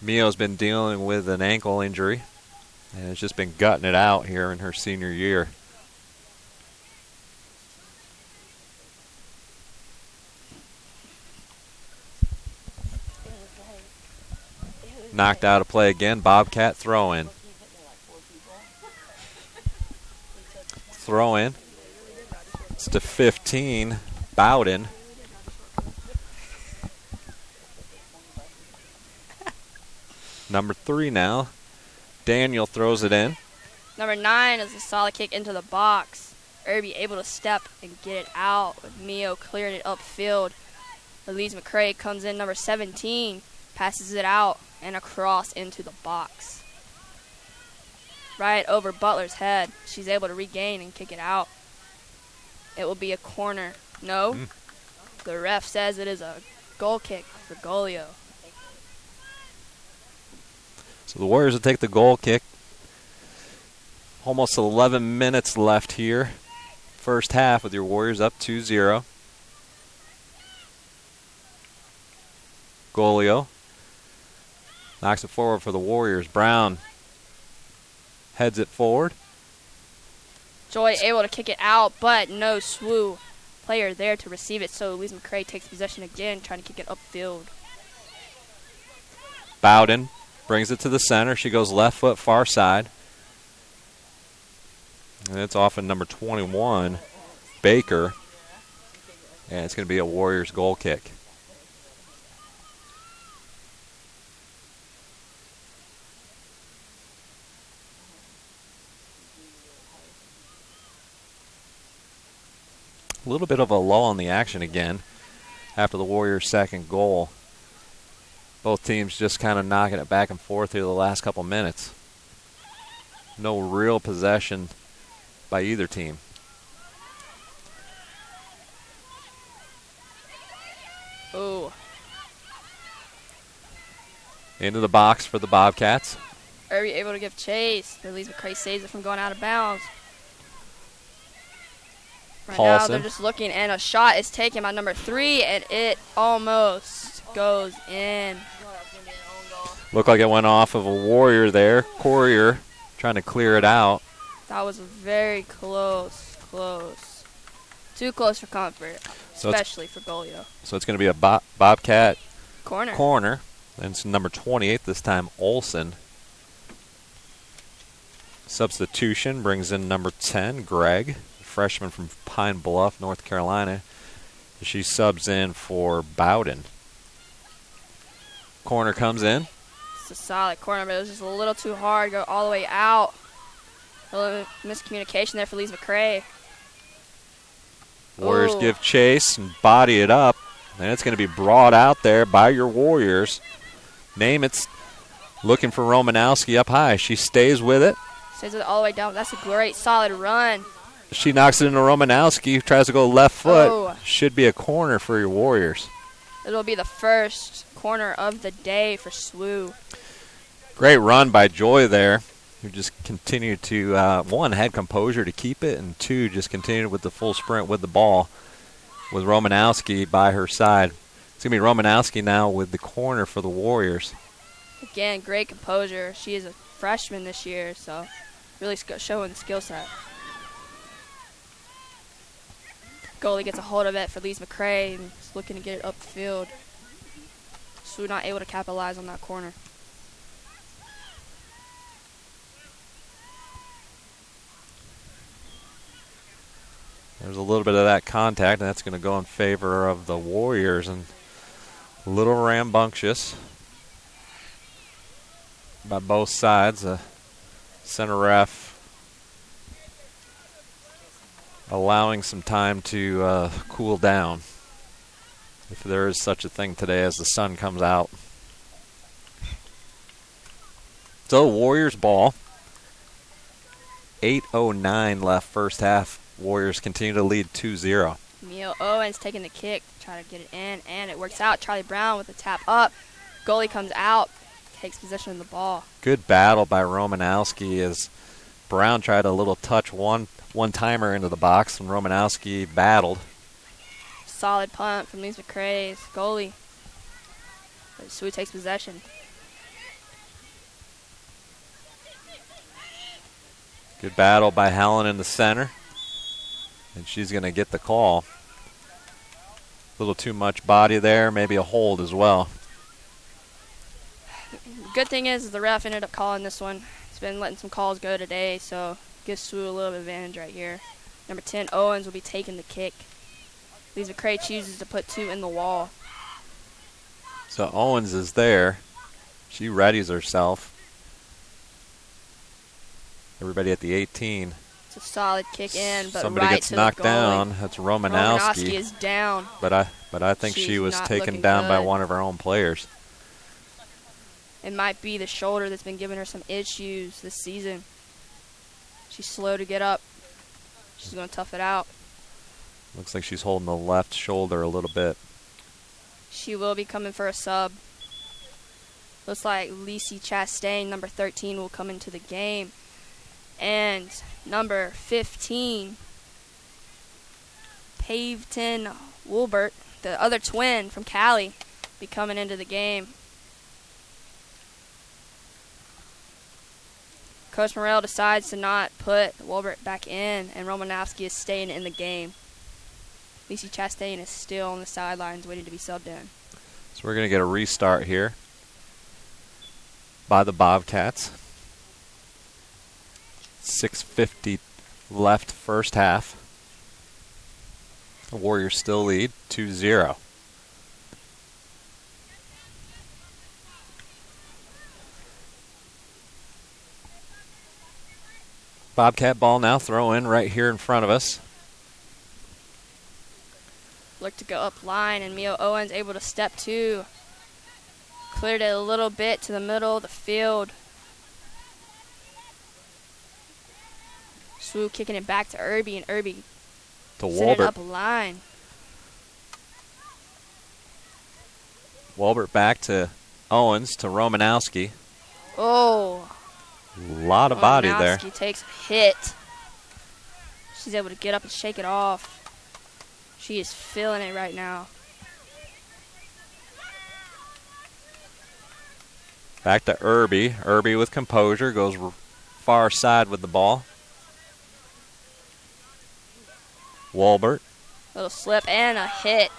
Speaker 1: Mio's been dealing with an ankle injury and has just been gutting it out here in her senior year. Knocked out of play again. Bobcat throw in. Throw in. It's to 15. Bowden. Number 3 now. Daniel throws it in.
Speaker 2: Number 9 is a solid kick into the box. Irby able to step and get it out with Mio clearing it upfield. Elise McCray comes in, number 17, passes it out and across into the box. right over Butler's head. She's able to regain and kick it out. It will be a corner. No. The ref says it is a goal kick for Golio.
Speaker 1: So the Warriors will take the goal kick. Almost 11 minutes left here. First half with your Warriors up 2-0. Golio knocks it forward for the Warriors. Brown heads it forward.
Speaker 2: Joy able to kick it out, but no Swoo player there to receive it, so Elise McCray takes possession again, trying to kick it upfield.
Speaker 1: Bowden brings it to the center. She goes left foot, far side. And it's off in number 21, Baker. And it's going to be a Warriors goal kick. A little bit of a lull in the action again after the Warriors' second goal. Both teams just kind of knocking it back and forth through the last couple minutes. No real possession by either team.
Speaker 2: Ooh.
Speaker 1: Into the box for the Bobcats.
Speaker 2: Irby able to give chase. Elise McCray saves it from going out of bounds. Right now they're just looking, and a shot is taken by number 3, and it almost goes in.
Speaker 1: Looked like it went off of a Warrior there. Courier trying to clear it out.
Speaker 2: That was very close. Too close for comfort, especially for Golio.
Speaker 1: So it's going to be a Bobcat
Speaker 2: corner.
Speaker 1: And it's number 28 this time, Olson. Substitution brings in number 10, Greg, freshman from Pine Bluff, North Carolina. She subs in for Bowden. Corner comes in.
Speaker 2: It's a solid corner, but it was just a little too hard. Go all the way out. A little miscommunication there for Elise McCray.
Speaker 1: Warriors give chase and body it up. And it's going to be brought out there by your Warriors. Namath's looking for Romanowski up high. She stays with it.
Speaker 2: Stays with it all the way down. That's a great, solid run.
Speaker 1: She knocks it into Romanowski, who tries to go left foot. Should be a corner for your Warriors.
Speaker 2: It'll be the first corner of the day for SWU.
Speaker 1: Great run by Joy there, who just continued to, one, had composure to keep it, and two, just continued with the full sprint with the ball with Romanowski by her side. It's going to be Romanowski now with the corner for the Warriors.
Speaker 2: Again, great composure. She is a freshman this year, so really showing the skill set. Goalie gets a hold of it for Elise McCray and is looking to get it upfield. So we're not able to capitalize on that corner.
Speaker 1: There's a little bit of that contact, and that's going to go in favor of the Warriors. And a little rambunctious by both sides. The center ref allowing some time to cool down, if there is such a thing today as the sun comes out. So Warriors ball. 8:09 left first half. Warriors continue to lead 2-0.
Speaker 2: Emil Owens taking the kick, trying to get it in, and it works out. Charlie Brown with the tap up. Goalie comes out, takes possession of the ball.
Speaker 1: Good battle by Romanowski as Brown tried a little touch one-timer into the box, and Romanowski battled.
Speaker 2: Solid punt from Elise McCray's goalie. But Sue takes possession.
Speaker 1: Good battle by Helen in the center. And she's going to get the call. A little too much body there, maybe a hold as well.
Speaker 2: Good thing is the ref ended up calling this one. He's been letting some calls go today, so gives Sue a little advantage right here. Number 10, Owens, will be taking the kick. Elise McCray chooses to put 2 in the wall.
Speaker 1: So Owens is there. She readies herself. Everybody at the 18.
Speaker 2: It's a solid kick in, but
Speaker 1: somebody
Speaker 2: right
Speaker 1: gets
Speaker 2: to
Speaker 1: knocked
Speaker 2: the goalie.
Speaker 1: down. That's Romanowski.
Speaker 2: Romanowski is down.
Speaker 1: But I think she was
Speaker 2: not
Speaker 1: taken
Speaker 2: looking
Speaker 1: down by
Speaker 2: good.
Speaker 1: one of her own players.
Speaker 2: It might be the shoulder that's been giving her some issues this season. She's slow to get up. She's going to tough it out.
Speaker 1: Looks like she's holding the left shoulder a little bit.
Speaker 2: She will be coming for a sub. Looks like Lacey Chastain, number 13, will come into the game. And number 15, Paveton Wilbert, the other twin from Cali, be coming into the game. Coach Morrell decides to not put Wilbert back in, and Romanowski is staying in the game. Lacey Chastain is still on the sidelines waiting to be subbed in.
Speaker 1: So we're going to get a restart here by the Bobcats. 6:50 left first half. The Warriors still lead 2-0. Bobcat ball now throw in right here in front of us.
Speaker 2: Look to go up line, and Mia Owens able to step two. Cleared it a little bit to the middle of the field. Swoo kicking it back to Irby, and Irby
Speaker 1: To
Speaker 2: sending it
Speaker 1: Walbert.
Speaker 2: up line.
Speaker 1: Walbert back to Owens to Romanowski.
Speaker 2: Oh,
Speaker 1: A lot of body there.
Speaker 2: Romanowski takes a hit. She's able to get up and shake it off. She is feeling it right now.
Speaker 1: Back to Irby. Irby with composure goes far side with the ball. Walbert.
Speaker 2: Little slip and a hit.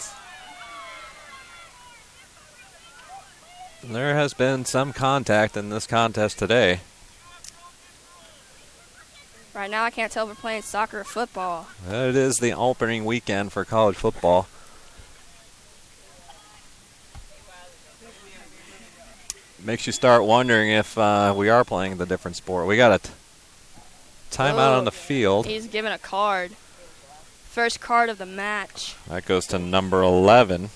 Speaker 1: There has been some contact in this contest today.
Speaker 2: Right now I can't tell if we're playing soccer or football.
Speaker 1: It is the opening weekend for college football. Makes you start wondering if we are playing the different sport. We got a timeout on the field.
Speaker 2: He's given a card. First card of the match.
Speaker 1: That goes to number 11.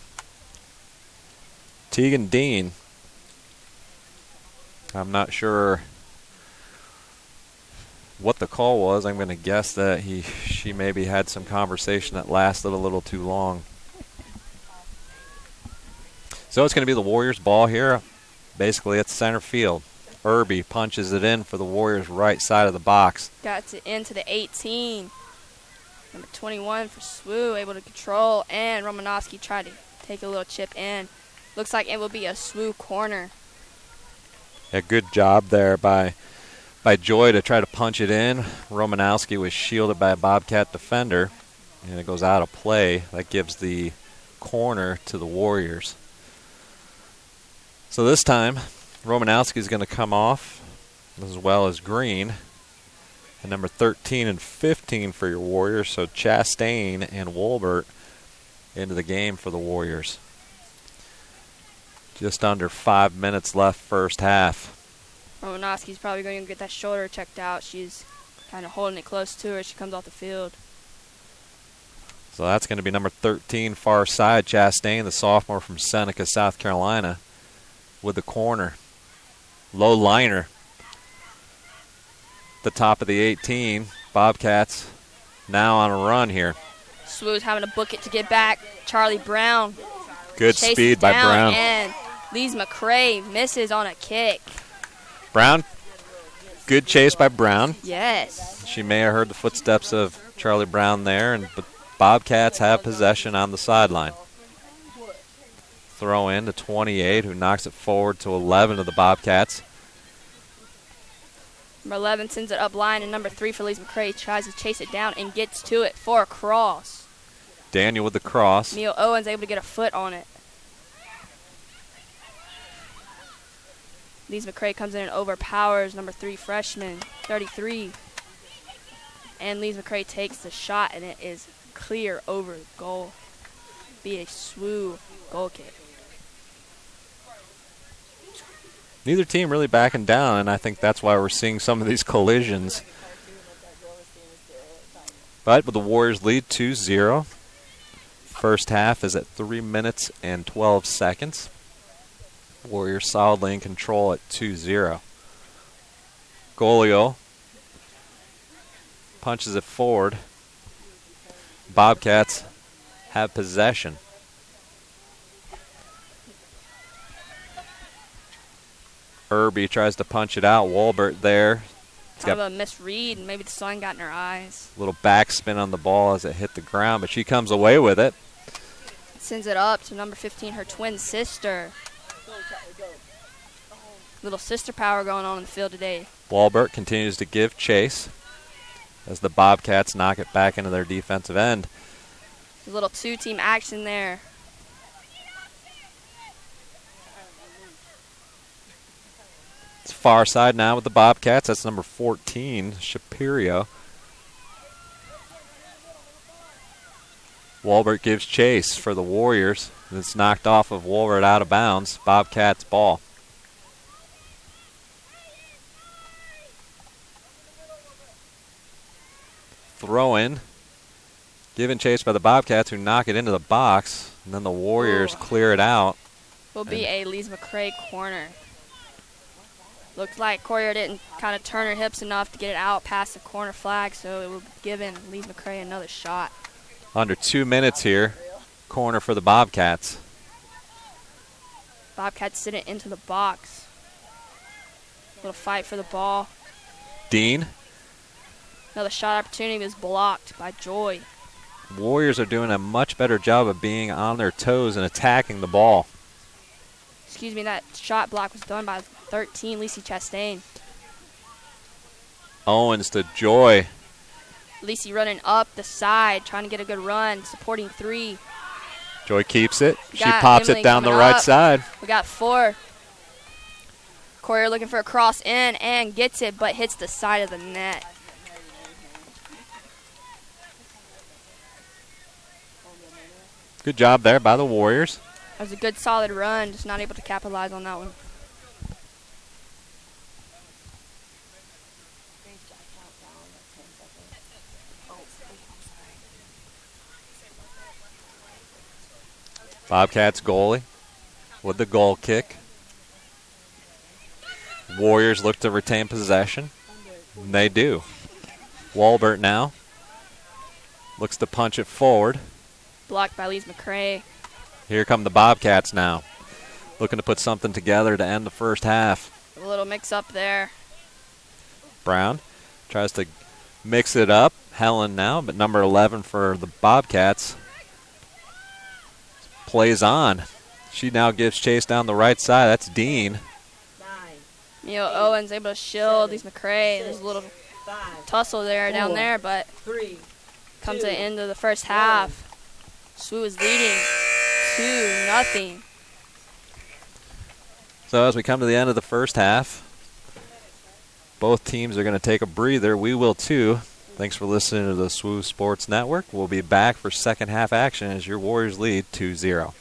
Speaker 1: Tegan Dean. I'm not sure what the call was. I'm going to guess that she maybe had some conversation that lasted a little too long. So it's going to be the Warriors' ball here. Basically, it's center field. Irby punches it in for the Warriors' right side of the box.
Speaker 2: Got to into the 18. Number 21 for Swoo, able to control, and Romanowski tried to take a little chip in. Looks like it will be a Swoo corner.
Speaker 1: A good job there by Joy to try to punch it in. Romanowski was shielded by a Bobcat defender, and it goes out of play. That gives the corner to the Warriors. So this time, Romanowski is going to come off, as well as Green. And number 13 and 15 for your Warriors, so Chastain and Wolbert into the game for the Warriors. Just under 5 minutes left first half.
Speaker 2: Romanowski's probably going to get that shoulder checked out. She's kind of holding it close to her as she comes off the field.
Speaker 1: So that's going to be number 13, far side, Chastain, the sophomore from Seneca, South Carolina, with the corner. Low liner. The top of the 18. Bobcats now on a run here.
Speaker 2: Swoo's having to book it to get back. Charlie Brown.
Speaker 1: Good
Speaker 2: chases
Speaker 1: speed by
Speaker 2: down,
Speaker 1: Brown.
Speaker 2: And Lise McCray misses on a kick.
Speaker 1: Brown, good chase by Brown.
Speaker 2: Yes.
Speaker 1: She may have heard the footsteps of Charlie Brown there, and the Bobcats have possession on the sideline. Throw in to 28, who knocks it forward to 11 of the Bobcats.
Speaker 2: Number 11 sends it up line, and number 3 for Lise McCray tries to chase it down and gets to it for a cross.
Speaker 1: Daniel with the cross.
Speaker 2: Neil Owens able to get a foot on it. Lise McCray comes in and overpowers number 3 freshman, 33. And Lise McCray takes the shot, and it is clear over the goal. Be a Swoo goal kick.
Speaker 1: Neither team really backing down, and I think that's why we're seeing some of these collisions. But with the Warriors lead 2-0. First half is at 3 minutes and 12 seconds. Warriors solidly in control at 2-0. Golio punches it forward. Bobcats have possession. Irby tries to punch it out. Walbert there.
Speaker 2: Kind of a misread. Maybe the sun got in her eyes.
Speaker 1: Little backspin on the ball as it hit the ground, but she comes away with it.
Speaker 2: Sends it up to number 15, her twin sister. Little sister power going on in the field today.
Speaker 1: Walbert continues to give chase as the Bobcats knock it back into their defensive end.
Speaker 2: A little two-team action there.
Speaker 1: It's far side now with the Bobcats. That's number 14, Shapirio. Walbert gives chase for the Warriors. It's knocked off of Walbert out of bounds. Bobcats ball. Throw in. Given chase by the Bobcats, who knock it into the box. And then the Warriors clear it out.
Speaker 2: Will be a Lise McCray corner. Looks like Courier didn't kind of turn her hips enough to get it out past the corner flag, so it will be giving Lise McCray another shot.
Speaker 1: Under 2 minutes here. Corner for the Bobcats.
Speaker 2: Bobcats send it into the box. Little fight for the ball.
Speaker 1: Dean.
Speaker 2: Another shot opportunity was blocked by Joy.
Speaker 1: Warriors are doing a much better job of being on their toes and attacking the ball.
Speaker 2: Excuse me, that shot block was done by 13, Lacey Chastain.
Speaker 1: Owens to Joy.
Speaker 2: Lacey running up the side, trying to get a good run, supporting three.
Speaker 1: Joy keeps it. She
Speaker 2: Got
Speaker 1: pops
Speaker 2: Emily
Speaker 1: it down the
Speaker 2: coming
Speaker 1: right
Speaker 2: up.
Speaker 1: side.
Speaker 2: We got four. Courier looking for a cross in and gets it, but hits the side of the net.
Speaker 1: Good job there by the Warriors.
Speaker 2: That was a good solid run, just not able to capitalize on that one.
Speaker 1: Bobcats goalie with the goal kick. Warriors look to retain possession. And they do. Walbert now looks to punch it forward.
Speaker 2: Blocked by Lise McCray.
Speaker 1: Here come the Bobcats now. Looking to put something together to end the first half.
Speaker 2: A little mix up there.
Speaker 1: Brown tries to mix it up. Helen now, but number 11 for the Bobcats plays on. She now gives chase down the right side. That's Dean.
Speaker 2: Neil Owens able to shield Lise McCray. There's a little tussle there down there, but comes to the end of the first half. SWU is leading 2-0.
Speaker 1: So as we come to the end of the first half, both teams are going to take a breather. We will too. Thanks for listening to the SWU Sports Network. We'll be back for second half action as your Warriors lead 2-0.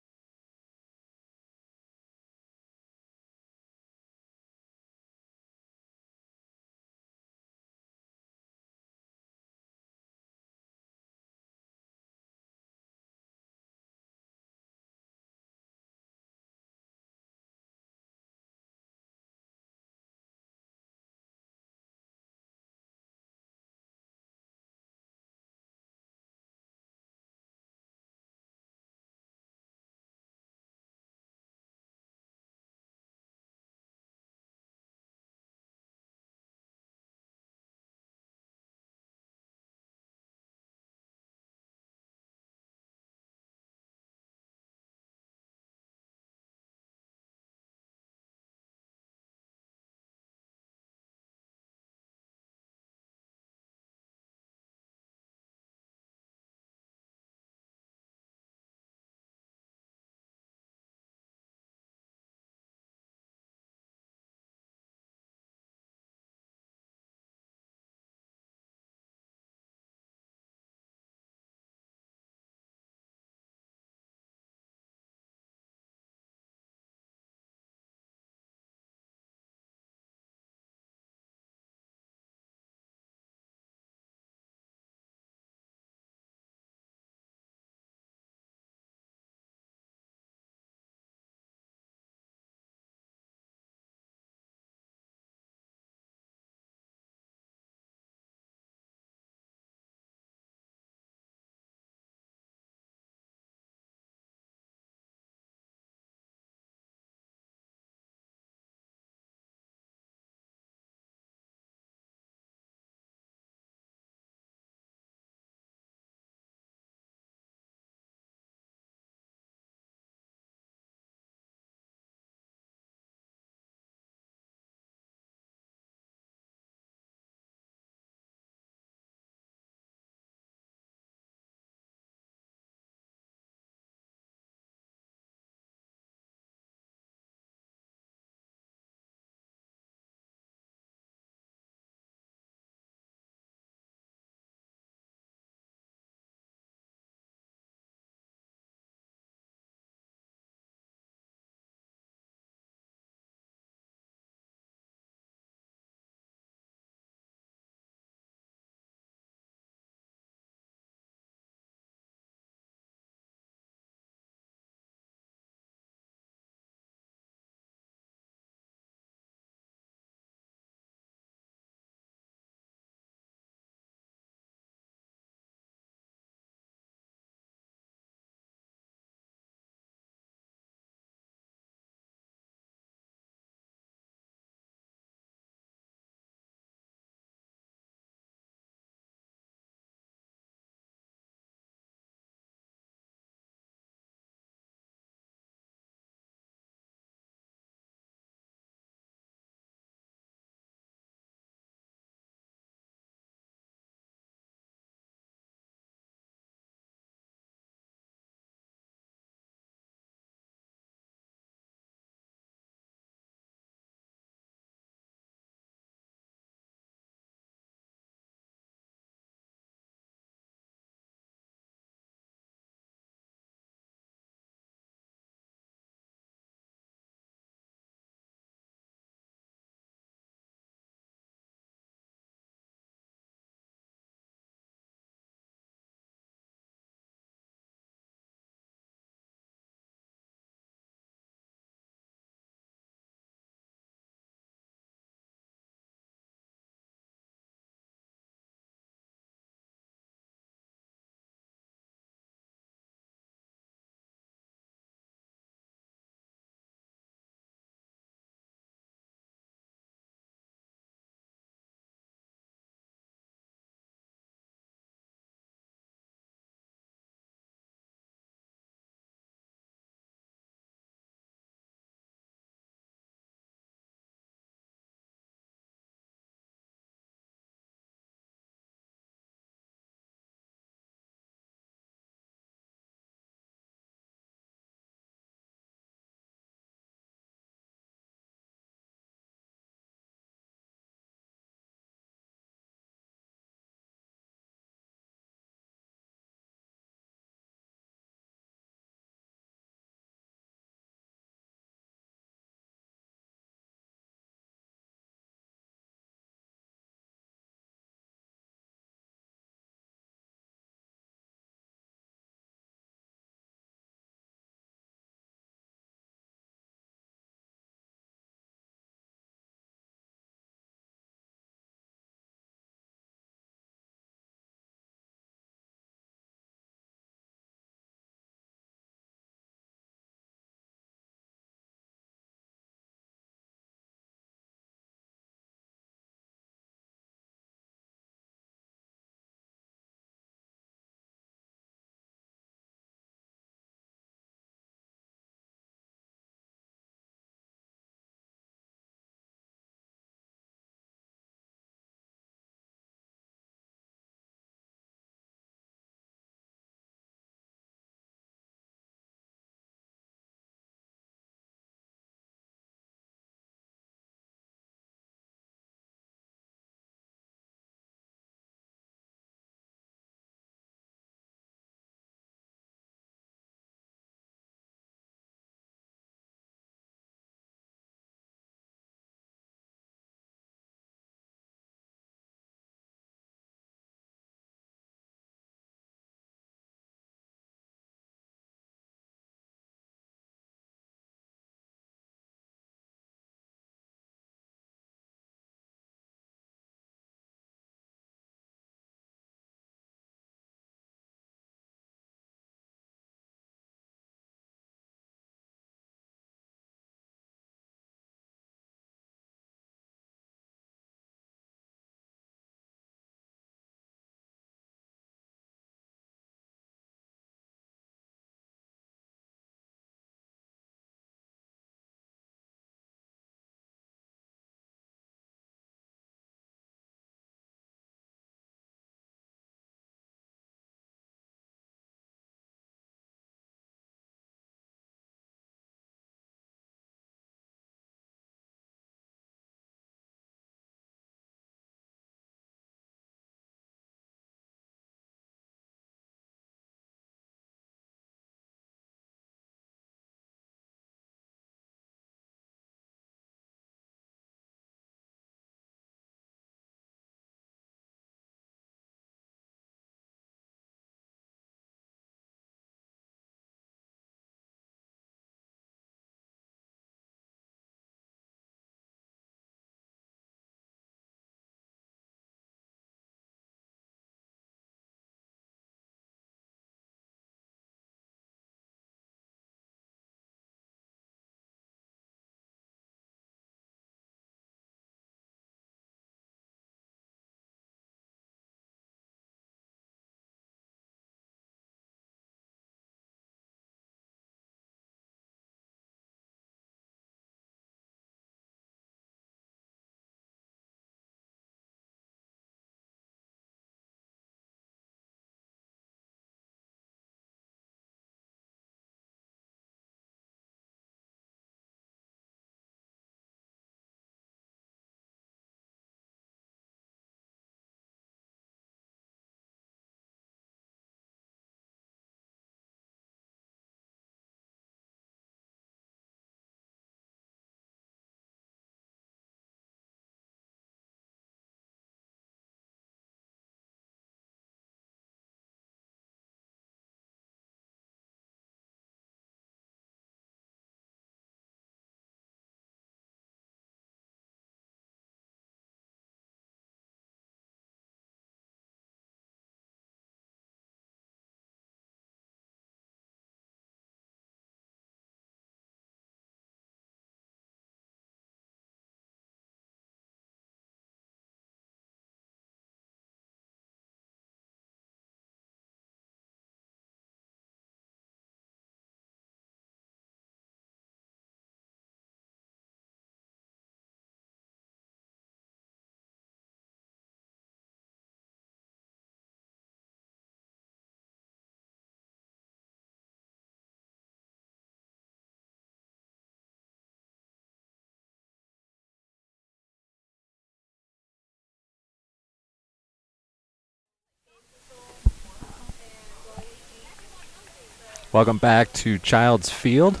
Speaker 1: Welcome back to Child's Field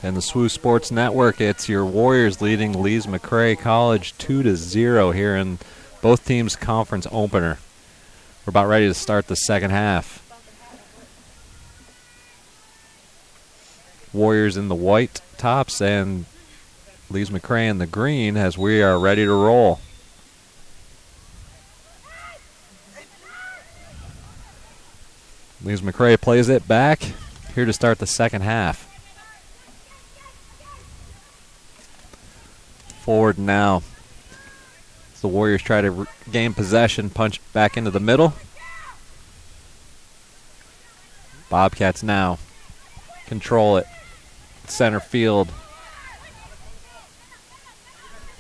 Speaker 1: and the SWU Sports Network. It's your Warriors leading Lees McRae College 2-0 here in both teams' conference opener. We're about ready to start the second half. Warriors in the white tops and Lees McRae in the green as we are ready to roll. Lees McRae plays it back here to start the second half. Forward now. As the Warriors try to gain possession, punch back into the middle. Bobcats now control it. Center field.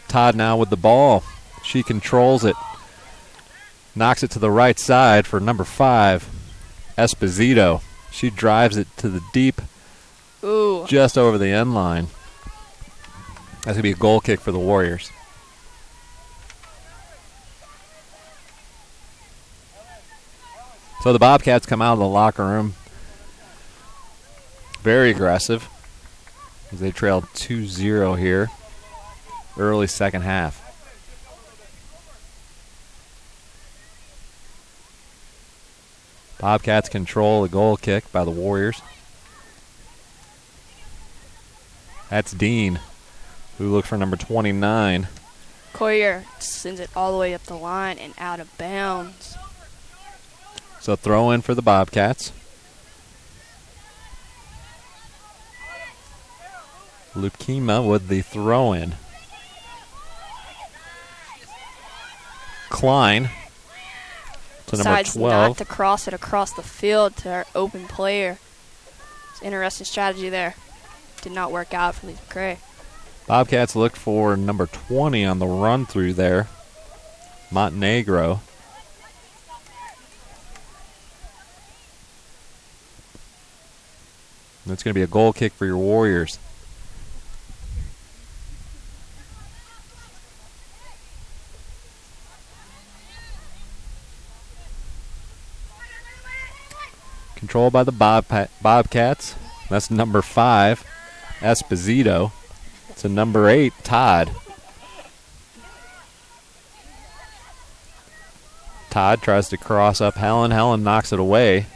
Speaker 1: Todd now with the ball. She controls it. Knocks it to the right side for number 5, Esposito. She drives it to the deep, just over the end line. That's going to be a goal kick for the Warriors. So the Bobcats come out of the locker room very aggressive as they trailed 2-0 here, early second half. Bobcats control the goal kick by the Warriors. That's Dean, who looked for number 29.
Speaker 2: Collier sends it all the way up the line and out of bounds.
Speaker 1: So throw in for the Bobcats. Lukema with the throw in. Klein to number
Speaker 2: Decides
Speaker 1: 12.
Speaker 2: not to cross it across the field to our open player. It's an interesting strategy there. Did not work out for Lees McRae.
Speaker 1: Bobcats looked for number 20 on the run through there. Montenegro. That's going to be a goal kick for your Warriors. Controlled by the Bobcats. That's number 5, Esposito. To number 8, Todd. Todd tries to cross up Helen. Helen knocks it away.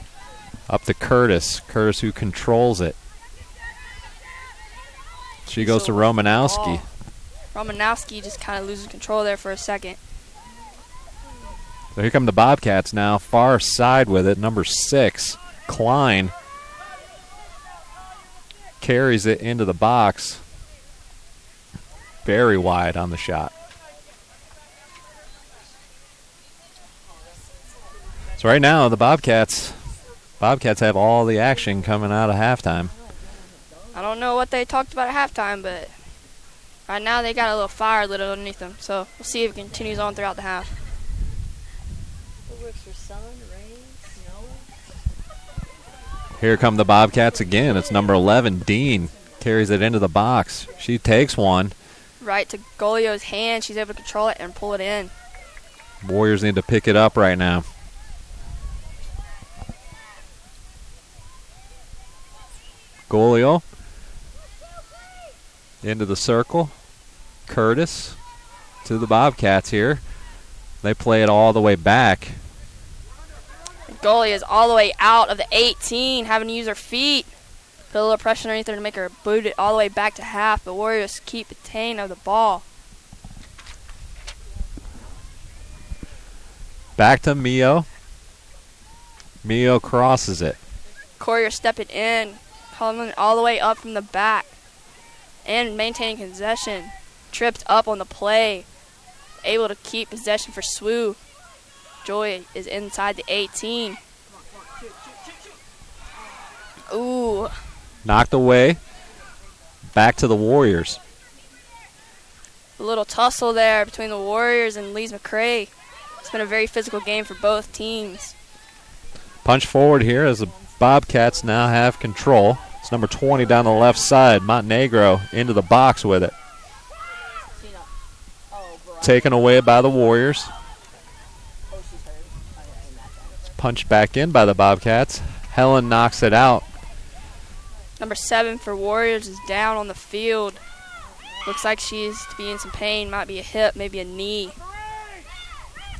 Speaker 1: Up to Curtis. Curtis who controls it. She goes to Romanowski.
Speaker 2: Romanowski just kind of loses control there for a second.
Speaker 1: So here come the Bobcats now. Far side with it. Number 6, Klein. Carries it into the box. Very wide on the shot. So right now the Bobcats have all the action coming out of halftime.
Speaker 2: I don't know what they talked about at halftime, but right now they got a little fire lit underneath them. So we'll see if it continues on throughout the half.
Speaker 4: It works for sun, rain, snow.
Speaker 1: Here come the Bobcats again. It's number 11, Dean. Carries it into the box. She takes one.
Speaker 2: Right to Golio's hand. She's able to control it and pull it in.
Speaker 1: Warriors need to pick it up right now. Golio into the circle. Curtis to the Bobcats here. They play it all the way back.
Speaker 2: Goalie is all the way out of the 18, having to use her feet. Put a little pressure underneath her to make her boot it all the way back to half. The Warriors keep attain of the ball.
Speaker 1: Back to Mio. Mio crosses it.
Speaker 2: Courier stepping in, coming all the way up from the back, and maintaining possession. Tripped up on the play, able to keep possession for SWU. Joy is inside the 18. Ooh.
Speaker 1: Knocked away. Back to the Warriors.
Speaker 2: A little tussle there between the Warriors and Lees McRae. It's been a very physical game for both teams.
Speaker 1: Punch forward here as the Bobcats now have control. It's number 20 down the left side. Montenegro into the box with it. Taken away by the Warriors. It's punched back in by the Bobcats. Helen knocks it out.
Speaker 2: Number 7 for Warriors is down on the field. Looks like she's to be in some pain. Might be a hip, maybe a knee.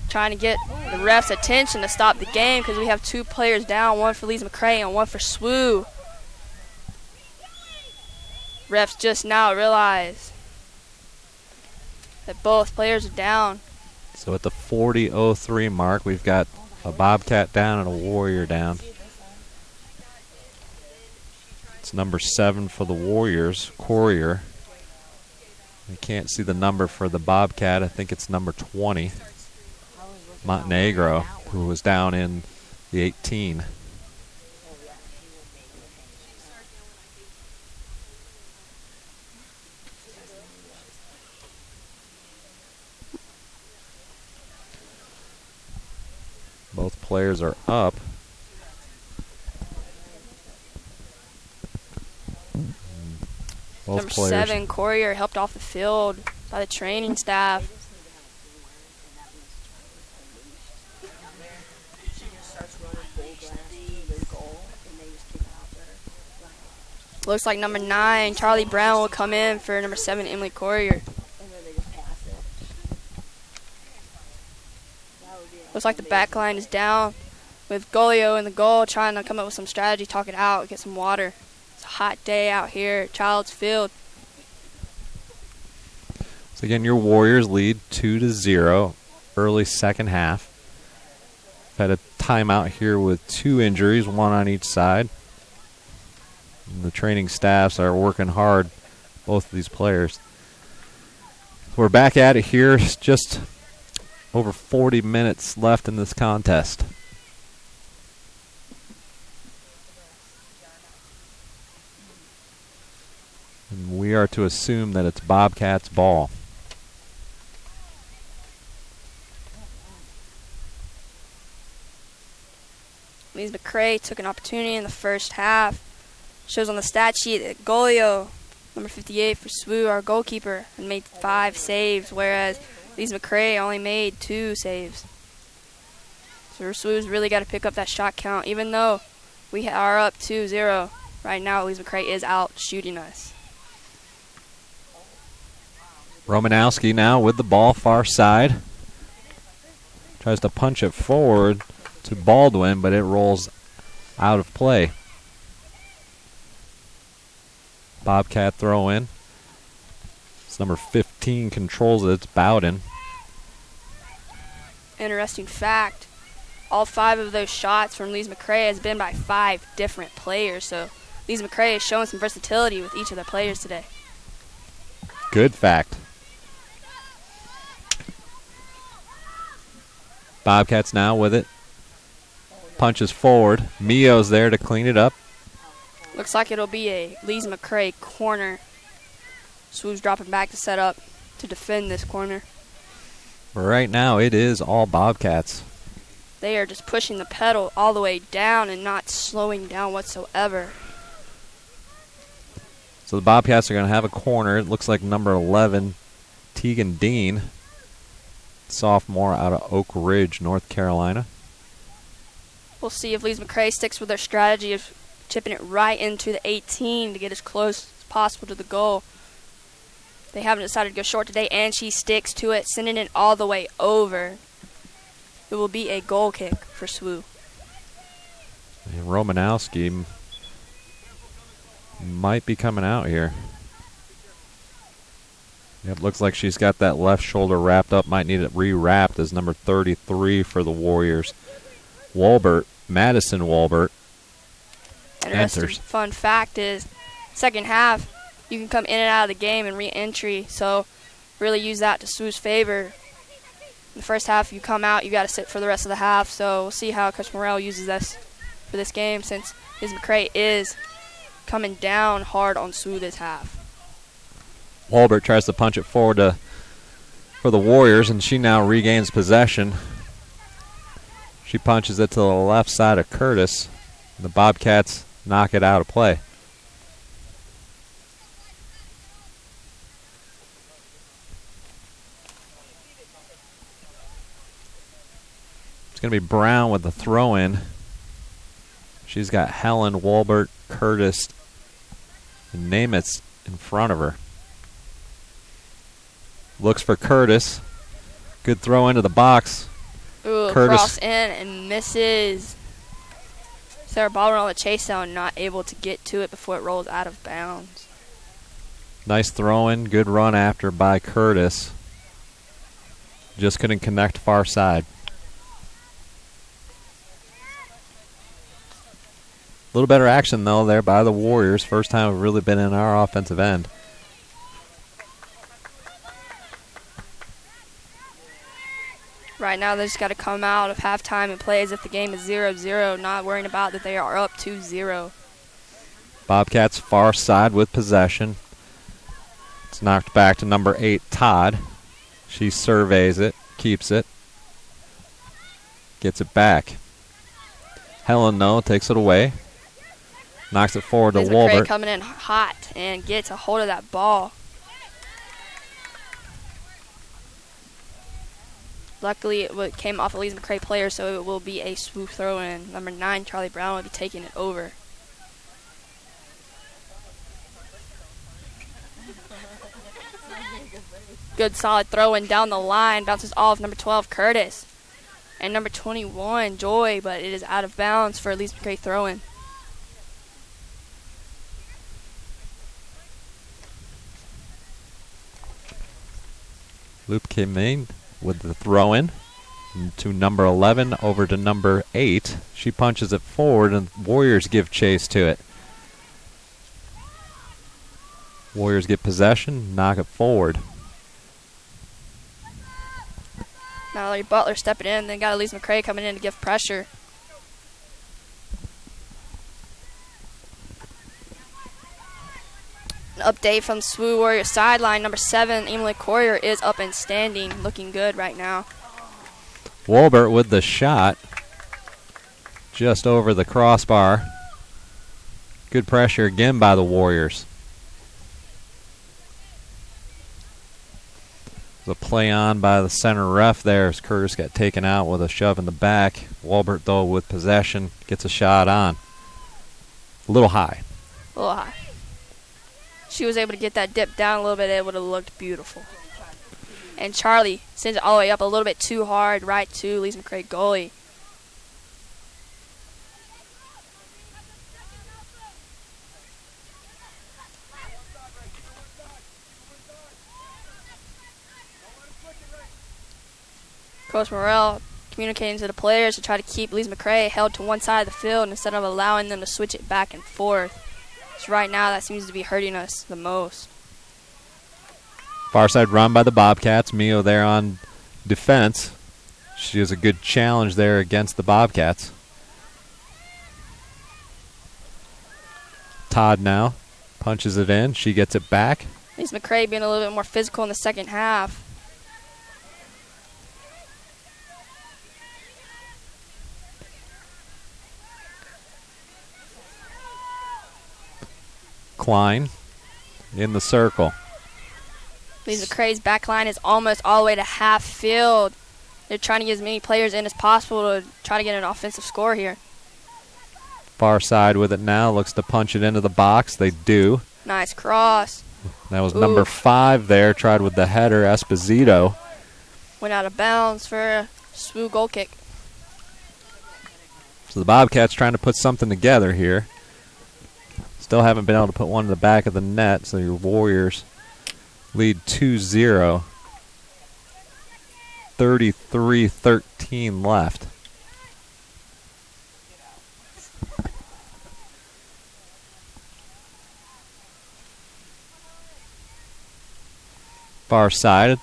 Speaker 2: Trying to get the ref's attention to stop the game because we have 2 players down, one for Lees McCray and one for SWU. Refs just now realize that both players are down.
Speaker 1: So at the 40:03 mark, we've got a Bobcat down and a Warrior down. It's number 7 for the Warriors, Courier. You can't see the number for the Bobcat. I think it's number 20, Montenegro, who was down in the 18. Both players are up. Both
Speaker 2: Number
Speaker 1: players.
Speaker 2: 7, Courier, helped off the field by the training staff. Looks like number 9, Charlie Brown, will come in for number 7, Emily Courier. Looks like the back line is down with Golio in the goal, trying to come up with some strategy, talk it out, get some water. It's a hot day out here at Child's Field.
Speaker 1: So again, your Warriors lead 2-0 early second half. Had a timeout here with 2 injuries, one on each side. And the training staffs are working hard, both of these players. We're back at it here, just over 40 minutes left in this contest. And we are to assume that it's Bobcats' ball.
Speaker 2: Lees McCray took an opportunity in the first half. Shows on the stat sheet that Golio, number 58 for SWU, our goalkeeper, had made 5 saves, whereas Lees McCray only made 2 saves. So SWU's really got to pick up that shot count, even though we are up 2-0. Right now, Lees McCray is out shooting us.
Speaker 1: Romanowski now with the ball far side. Tries to punch it forward to Baldwin, but it rolls out of play. Bobcat throw in. It's number 15 controls it. It's Bowden.
Speaker 2: Interesting fact, all 5 of those shots from Lees McCray has been by 5 different players. So Lees McCray is showing some versatility with each of their players today.
Speaker 1: Good fact. Bobcats now with it. Punches forward. Mio's there to clean it up.
Speaker 2: Looks like it'll be a Lees McCray corner. SWU's dropping back to set up to defend this corner.
Speaker 1: Right now it is all Bobcats.
Speaker 2: They are just pushing the pedal all the way down and not slowing down whatsoever.
Speaker 1: So the Bobcats are going to have a corner. It looks like number 11, Tegan Dean, sophomore out of Oak Ridge, North Carolina.
Speaker 2: We'll see if Lees McCray sticks with their strategy of chipping it right into the 18 to get as close as possible to the goal. They haven't decided to go short today, and she sticks to it, sending it all the way over. It will be a goal kick for SWU.
Speaker 1: And Romanowski might be coming out here. It looks like she's got that left shoulder wrapped up. Might need it re-wrapped as number 33 for the Warriors. Madison Walbert
Speaker 2: Interesting
Speaker 1: enters.
Speaker 2: fun fact is, second half, you can come in and out of the game and re-entry, so really use that to SWU's favor. In the first half, you come out, you got to sit for the rest of the half, so we'll see how Coach Morrell uses this for this game, since Liz McCray is coming down hard on SWU this half.
Speaker 1: Walbert tries to punch it forward for the Warriors, and she now regains possession. She punches it to the left side of Curtis. The Bobcats knock it out of play. It's going to be Brown with the throw-in. She's got Helen, Walbert, Curtis, and Namath's in front of her. Looks for Curtis. Good throw into the box.
Speaker 2: Ooh,
Speaker 1: Curtis.
Speaker 2: cross in and misses. Sarah Baldwin on the chase down, not able to get to it before it rolls out of bounds.
Speaker 1: Nice throw in. Good run after by Curtis. Just couldn't connect far side. A little better action, though, there by the Warriors. First time we've really been in our offensive end.
Speaker 2: Right now, they just got to come out of halftime and play as if the game is 0-0, not worrying about that they are up 2-0.
Speaker 1: Bobcats far side with possession. It's knocked back to number 8, Todd. She surveys it, keeps it, gets it back. Helen, though, takes it away. Knocks it forward to
Speaker 2: Liz McCray
Speaker 1: Wolbert.
Speaker 2: coming in hot and gets a hold of that ball. Luckily, it came off a Liz McCray player, so it will be a swoop throw in. Number 9, Charlie Brown, will be taking it over. Good solid throw in down the line. Bounces off number 12, Curtis. And number 21, Joy, but it is out of bounds for Liz McCray throw-in.
Speaker 1: Loop came in with the throw-in to number 11 over to number 8. She punches it forward, and Warriors give chase to it. Warriors get possession, knock it forward.
Speaker 2: Mallory Butler stepping in, then got Elise McCray coming in to give pressure. An update from SWU Warrior sideline. Number 7, Emily Courier, is up and standing, looking good right now.
Speaker 1: Wolbert with the shot. Just over the crossbar. Good pressure again by the Warriors. The play on by the center ref there as Curtis got taken out with a shove in the back. Wolbert, though, with possession, gets a shot on. A little high.
Speaker 2: A little high. She was able to get that dip down a little bit. It would have looked beautiful. And Charlie sends it all the way up a little bit too hard, right to Elise McCray goalie. Coach Morrell communicating to the players to try to keep Elise McCray held to one side of the field instead of allowing them to switch it back and forth. So right now, that seems to be hurting us the most.
Speaker 1: Far side run by the Bobcats. Mio there on defense. She has a good challenge there against the Bobcats. Todd now punches it in. She gets it back.
Speaker 2: Elise McCray being a little bit more physical in the second half.
Speaker 1: Klein in the circle.
Speaker 2: Elise McCray's back line is almost all the way to half field. They're trying to get as many players in as possible to try to get an offensive score here.
Speaker 1: Far side with it now. Looks to punch it into the box. They do.
Speaker 2: Nice cross.
Speaker 1: That was number 5 there. Tried with the header, Esposito.
Speaker 2: Went out of bounds for a SWU goal kick.
Speaker 1: So the Bobcats trying to put something together here. Still haven't been able to put one in the back of the net, so your Warriors lead 2-0. 33-13 left. Far side.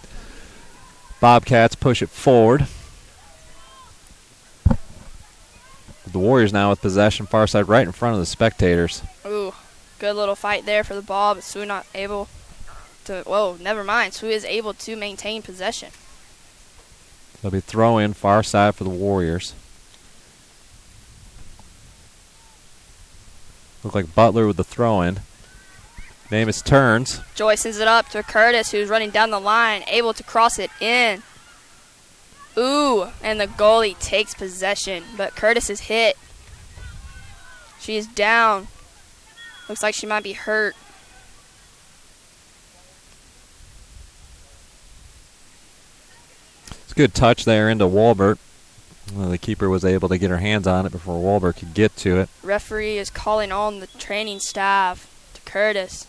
Speaker 1: Bobcats push it forward. The Warriors now with possession, far side right in front of the spectators.
Speaker 2: Ooh, good little fight there for the ball, but SWU not able to, whoa, never mind. SWU is able to maintain possession.
Speaker 1: They'll be throw-in far side for the Warriors. Look like Butler with the throw-in. Namath turns.
Speaker 2: Joy sends it up to Curtis, who's running down the line, able to cross it in. Ooh, and the goalie takes possession, but Curtis is hit. She is down. Looks like she might be hurt.
Speaker 1: It's a good touch there into Walbert. Well, the keeper was able to get her hands on it before Walbert could get to it.
Speaker 2: Referee is calling on the training staff to Curtis,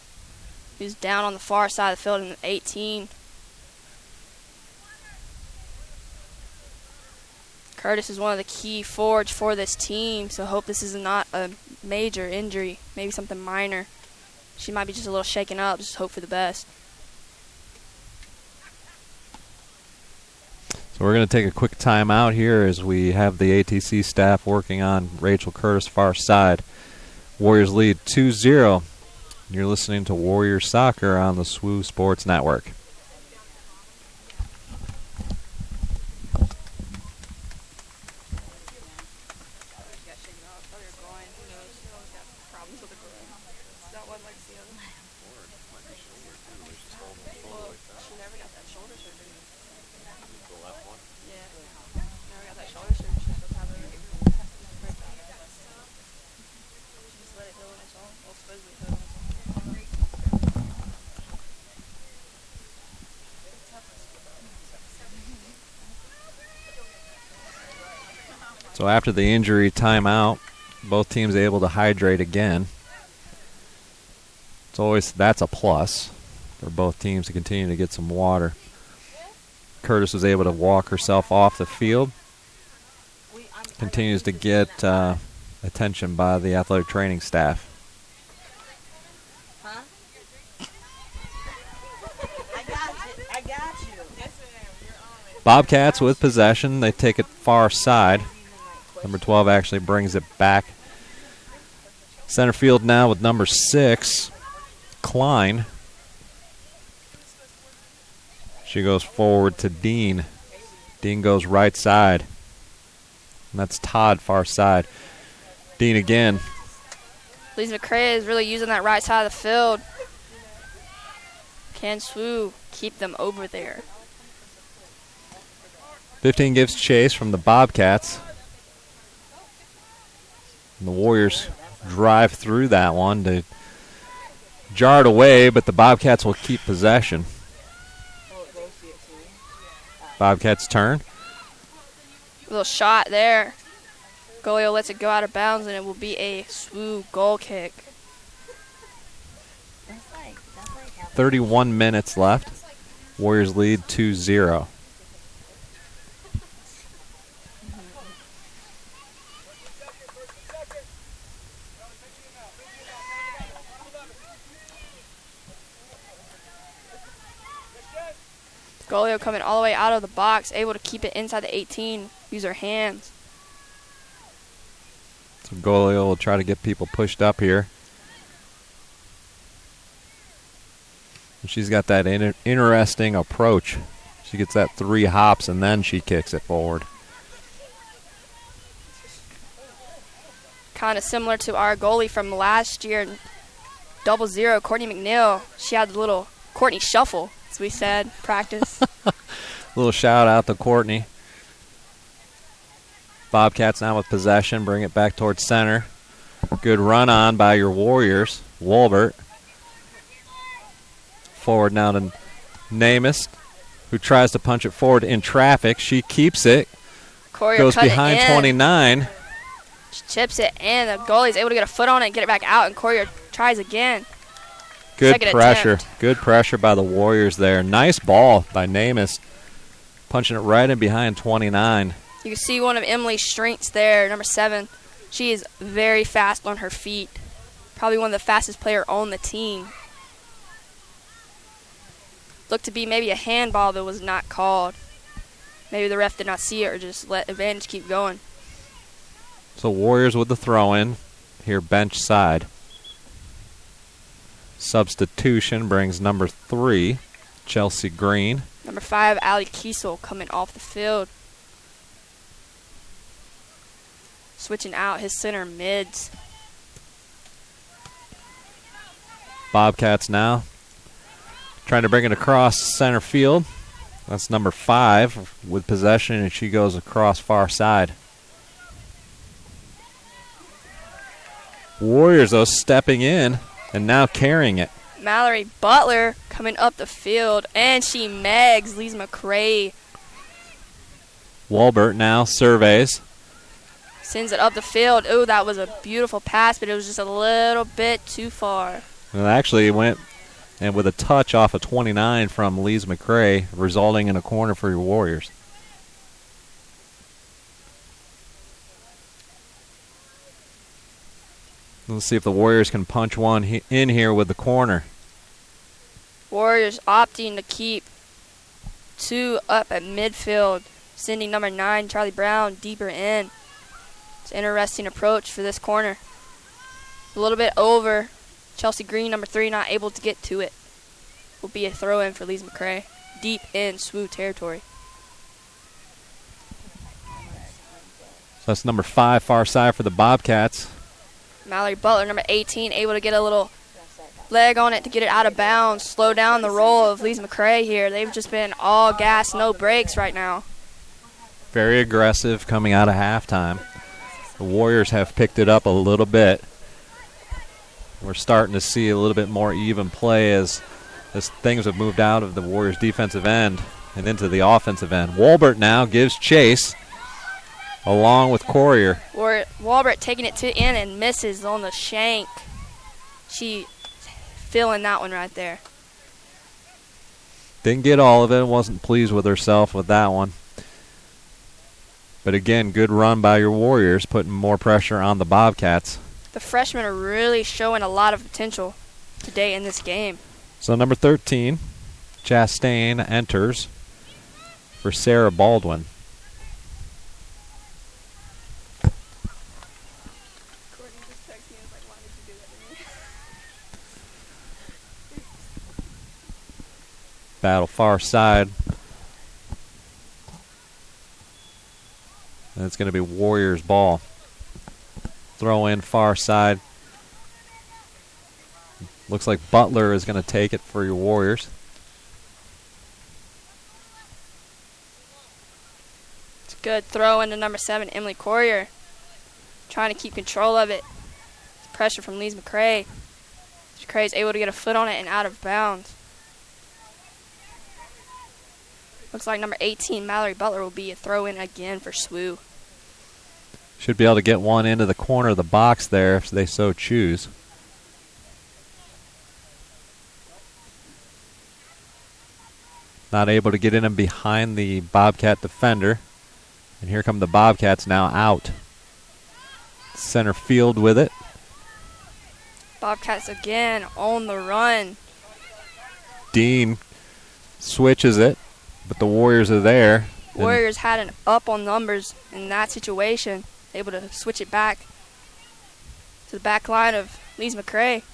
Speaker 2: who's down on the far side of the field in 18. Curtis is one of the key forwards for this team, so hope this is not a major injury, maybe something minor. She might be just a little shaken up, just hope for the best.
Speaker 1: So we're going to take a quick timeout here as we have the ATC staff working on Rachel Curtis far side. Warriors lead 2-0. You're listening to Warriors Soccer on the SWU Sports Network. So after the injury timeout, both teams able to hydrate again. That's a plus for both teams to continue to get some water. Curtis was able to walk herself off the field. Continues to get attention by the athletic training staff.
Speaker 4: Huh? I got you.
Speaker 1: Bobcats with possession. They take it far side. Number 12 actually brings it back. Center field now with number 6, Klein. She goes forward to Dean. Dean goes right side. And that's Todd far side. Dean again.
Speaker 2: Lise McCray is really using that right side of the field. Can SWU keep them over there?
Speaker 1: 15 gives chase from the Bobcats. And the Warriors drive through that one to jar it away, but the Bobcats will keep possession. Bobcats turn.
Speaker 2: Little shot there. Goalie lets it go out of bounds, and it will be a SWU goal kick.
Speaker 1: 31 minutes left. Warriors lead 2-0.
Speaker 2: Golio coming all the way out of the box, able to keep it inside the 18, use her hands.
Speaker 1: So Golio will try to get people pushed up here. And she's got that interesting approach. She gets that 3 hops and then she kicks it forward.
Speaker 2: Kind of similar to our goalie from last year, 0-0, Courtney McNeil. She had the little Courtney shuffle, as we said, practice.
Speaker 1: Little shout out to Courtney. Bobcats now with possession, bring it back towards center. Good run on by your Warriors. Walbert. Forward now to Namus, who tries to punch it forward in traffic. She keeps it.
Speaker 2: Courier
Speaker 1: Goes
Speaker 2: cut
Speaker 1: behind
Speaker 2: it in.
Speaker 1: 29.
Speaker 2: She chips it, and the goalie's able to get a foot on it and get it back out, and Courier tries again.
Speaker 1: Good
Speaker 2: Second
Speaker 1: pressure.
Speaker 2: attempt.
Speaker 1: Good pressure by the Warriors there. Nice ball by Namus. Punching it right in behind 29.
Speaker 2: You can see one of Emily's strengths there, number 7. She is very fast on her feet. Probably one of the fastest players on the team. Looked to be maybe a handball that was not called. Maybe the ref did not see it or just let advantage keep going.
Speaker 1: So Warriors with the throw-in here bench side. Substitution brings number 3, Chelsea Green.
Speaker 2: Number 5, Allie Kiesel coming off the field. Switching out his center mids.
Speaker 1: Bobcats now trying to bring it across center field. That's number 5 with possession, and she goes across far side. Warriors, though, stepping in and now carrying it.
Speaker 2: Mallory Butler coming up the field, and she megs Lise McCray.
Speaker 1: Walbert now surveys.
Speaker 2: Sends it up the field. Ooh, that was a beautiful pass, but it was just a little bit too far.
Speaker 1: And it actually went and with a touch off of 29 from Lees McCray, resulting in a corner for your Warriors. Let's see if the Warriors can punch one in here with the corner.
Speaker 2: Warriors opting to keep 2 up at midfield, sending number 9, Charlie Brown, deeper in. It's an interesting approach for this corner. A little bit over. Chelsea Green, number 3, not able to get to it. Will be a throw-in for Lees McCray, deep in SWU territory.
Speaker 1: So that's number 5, far side for the Bobcats.
Speaker 2: Mallory Butler, number 18, able to get a little leg on it to get it out of bounds, slow down the roll of Lees McCray here. They've just been all gas, no brakes right now.
Speaker 1: Very aggressive coming out of halftime. The Warriors have picked it up a little bit. We're starting to see a little bit more even play as things have moved out of the Warriors' defensive end and into the offensive end. Walbert now gives chase along with Courier.
Speaker 2: Walbert taking it to in and misses on the shank. She feeling that one right there.
Speaker 1: Didn't get all of it. Wasn't pleased with herself with that one. But again, good run by your Warriors, putting more pressure on the Bobcats.
Speaker 2: The freshmen are really showing a lot of potential today in this game.
Speaker 1: So number 13, Chastain enters for Sarah Baldwin. Battle far side. And it's going to be Warriors ball. Throw in far side. Looks like Butler is going to take it for your Warriors.
Speaker 2: It's a good throw into number 7, Emily Courier. Trying to keep control of it. Pressure from Lees McCray. McCray is able to get a foot on it and out of bounds. Looks like number 18, Mallory Butler, will be a throw-in again for SWU.
Speaker 1: Should be able to get one into the corner of the box there if they so choose. Not able to get in and behind the Bobcat defender. And here come the Bobcats now out. Center field with it.
Speaker 2: Bobcats again on the run.
Speaker 1: Dean switches it, but the Warriors are there.
Speaker 2: Warriors had an up on numbers in that situation. Able to switch it back to the back line of Lees McCray.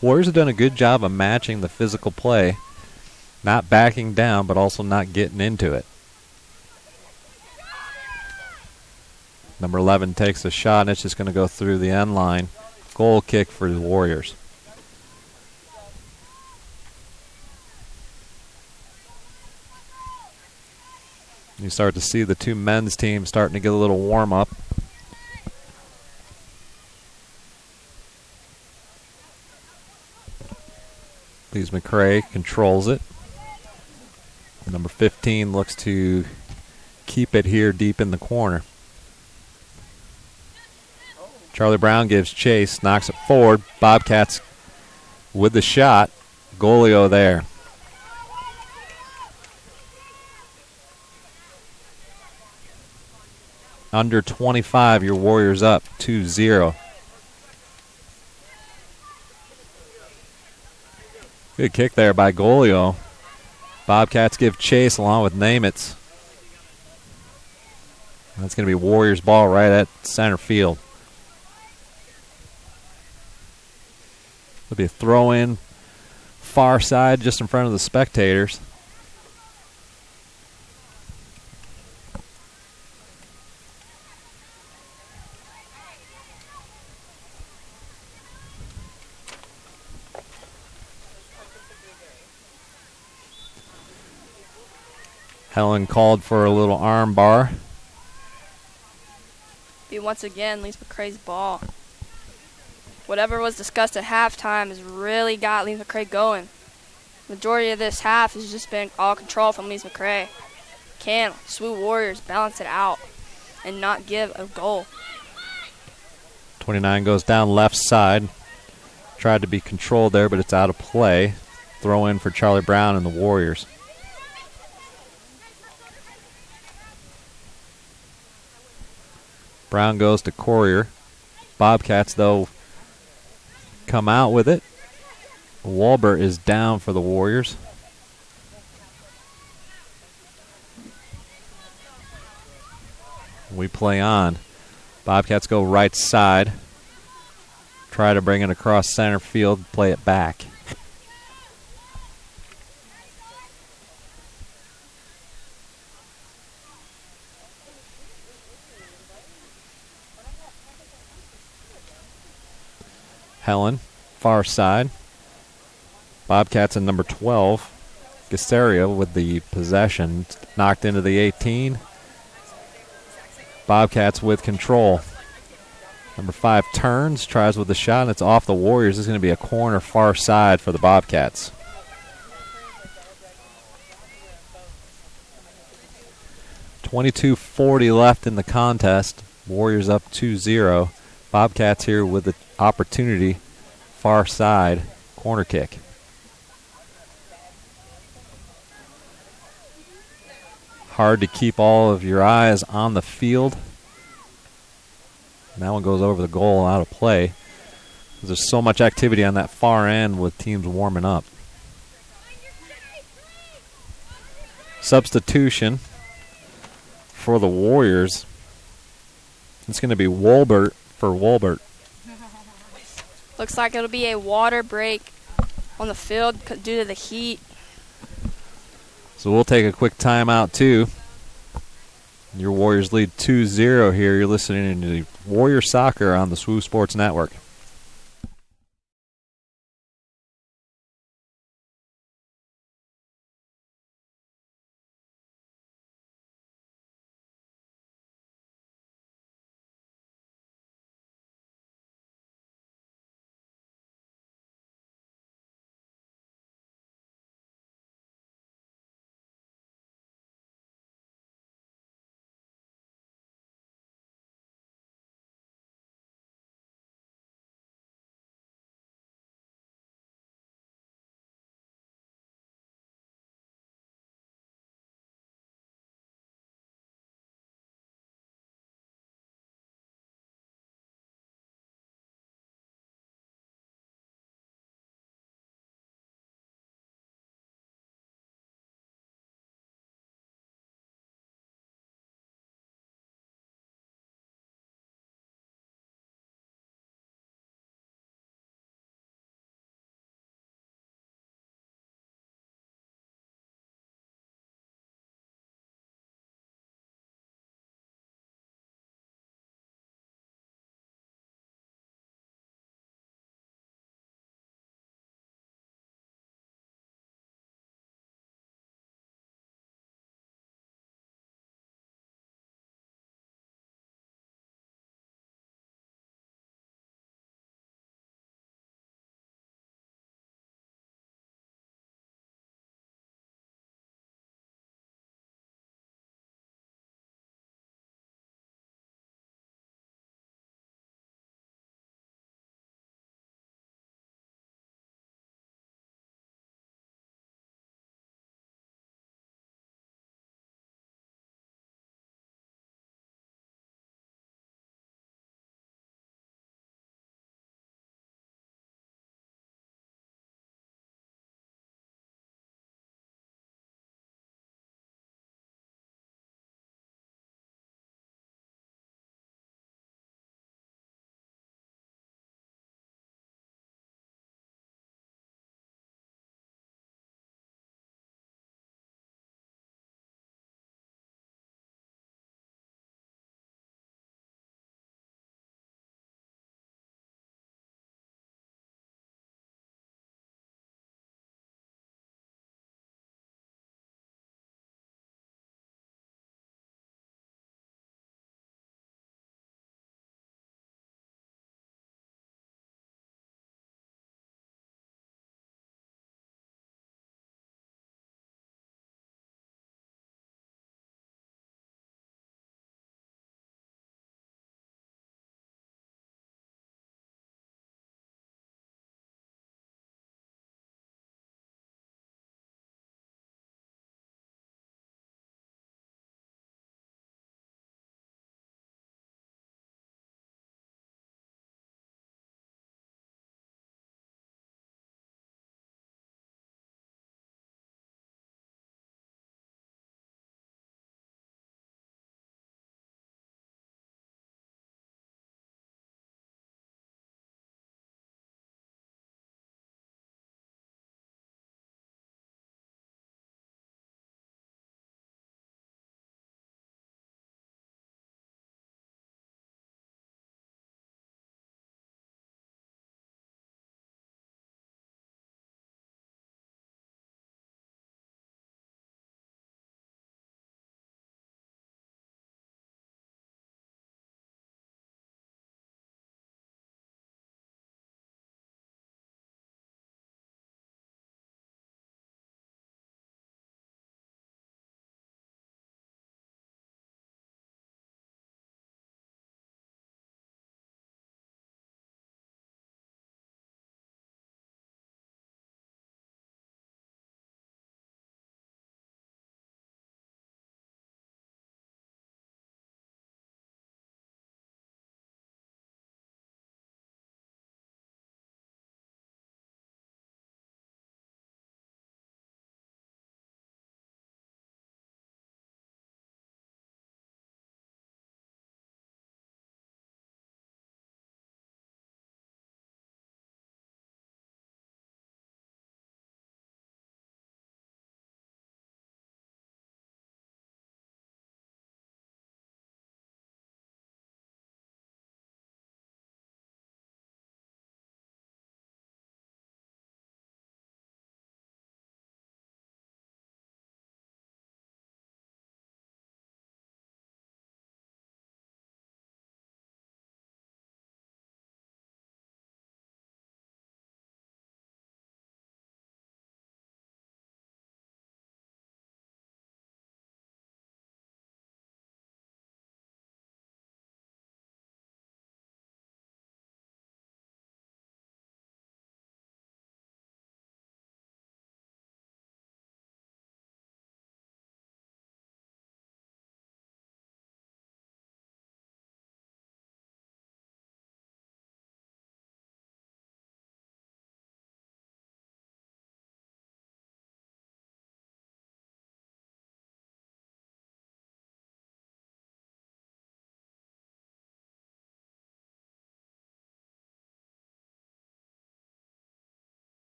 Speaker 1: Warriors have done a good job of matching the physical play. Not backing down, but also not getting into it. Number 11 takes a shot, and it's just going to go through the end line. Goal kick for the Warriors. You start to see the two men's teams starting to get a little warm up. Lees McCray controls it. Number 15 looks to keep it here deep in the corner. Charlie Brown gives chase, knocks it forward. Bobcats with the shot. Golio there. Under 25, your Warriors up 2-0. Good kick there by Golio. Bobcats give chase along with Namitz. That's going to be Warriors ball right at center field. It'll be a throw-in far side just in front of the spectators. Helen called for a little arm bar.
Speaker 2: Be once again Lees McCray's ball. Whatever was discussed at halftime has really got Lees McCray going. Majority of this half has just been all control from Lees McCray. can SWU Warriors balance it out and not give a goal.
Speaker 1: 29 goes down left side. Tried to be controlled there, but it's out of play. Throw in for Charlie Brown and the Warriors. Brown goes to Courier. Bobcats, though, come out with it. Walbert is down for the Warriors. We play on. Bobcats go right side. Try to bring it across center field, play it back. Helen, far side. Bobcats in number 12. Gasteria with the possession, knocked into the 18. Bobcats with control. Number 5 turns, tries with the shot, and it's off the Warriors. This is going to be a corner far side for the Bobcats. .22:40 left in the contest. Warriors up 2-0. Bobcats here with the opportunity, far side, corner kick. Hard to keep all of your eyes on the field. And that one goes over the goal, out of play. There's so much activity on that far end with teams warming up. Substitution for the Warriors. It's going to be Walbert for Walbert.
Speaker 2: Looks like it'll be a water break on the field due to the heat.
Speaker 1: So we'll take a quick timeout, too. Your Warriors lead 2-0 here. You're listening to Warrior Soccer on the SWU Sports Network.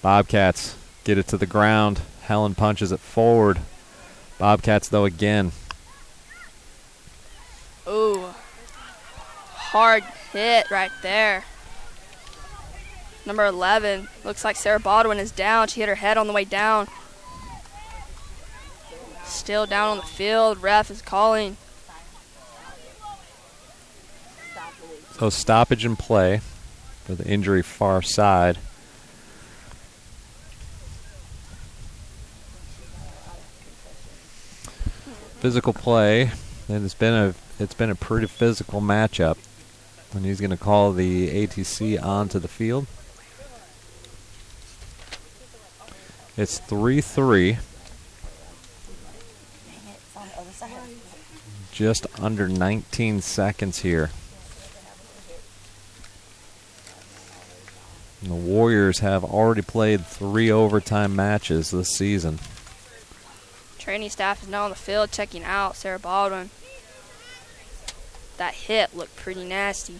Speaker 1: Bobcats get it to the ground. Helen punches it forward. Bobcats, though, again.
Speaker 2: Ooh. Hard hit right there. Number 11. Looks like Sarah Baldwin is down. She hit her head on the way down. Still down on the field. Ref is calling.
Speaker 1: So stoppage in play for the injury far side. Physical play, and it's been a pretty physical matchup. And he's going to call the ATC onto the field. It's 3-3. Just under 19 seconds here. And the Warriors have already played 3 overtime matches this season.
Speaker 2: Training staff is now on the field checking out Sarah Baldwin. That hit looked pretty nasty.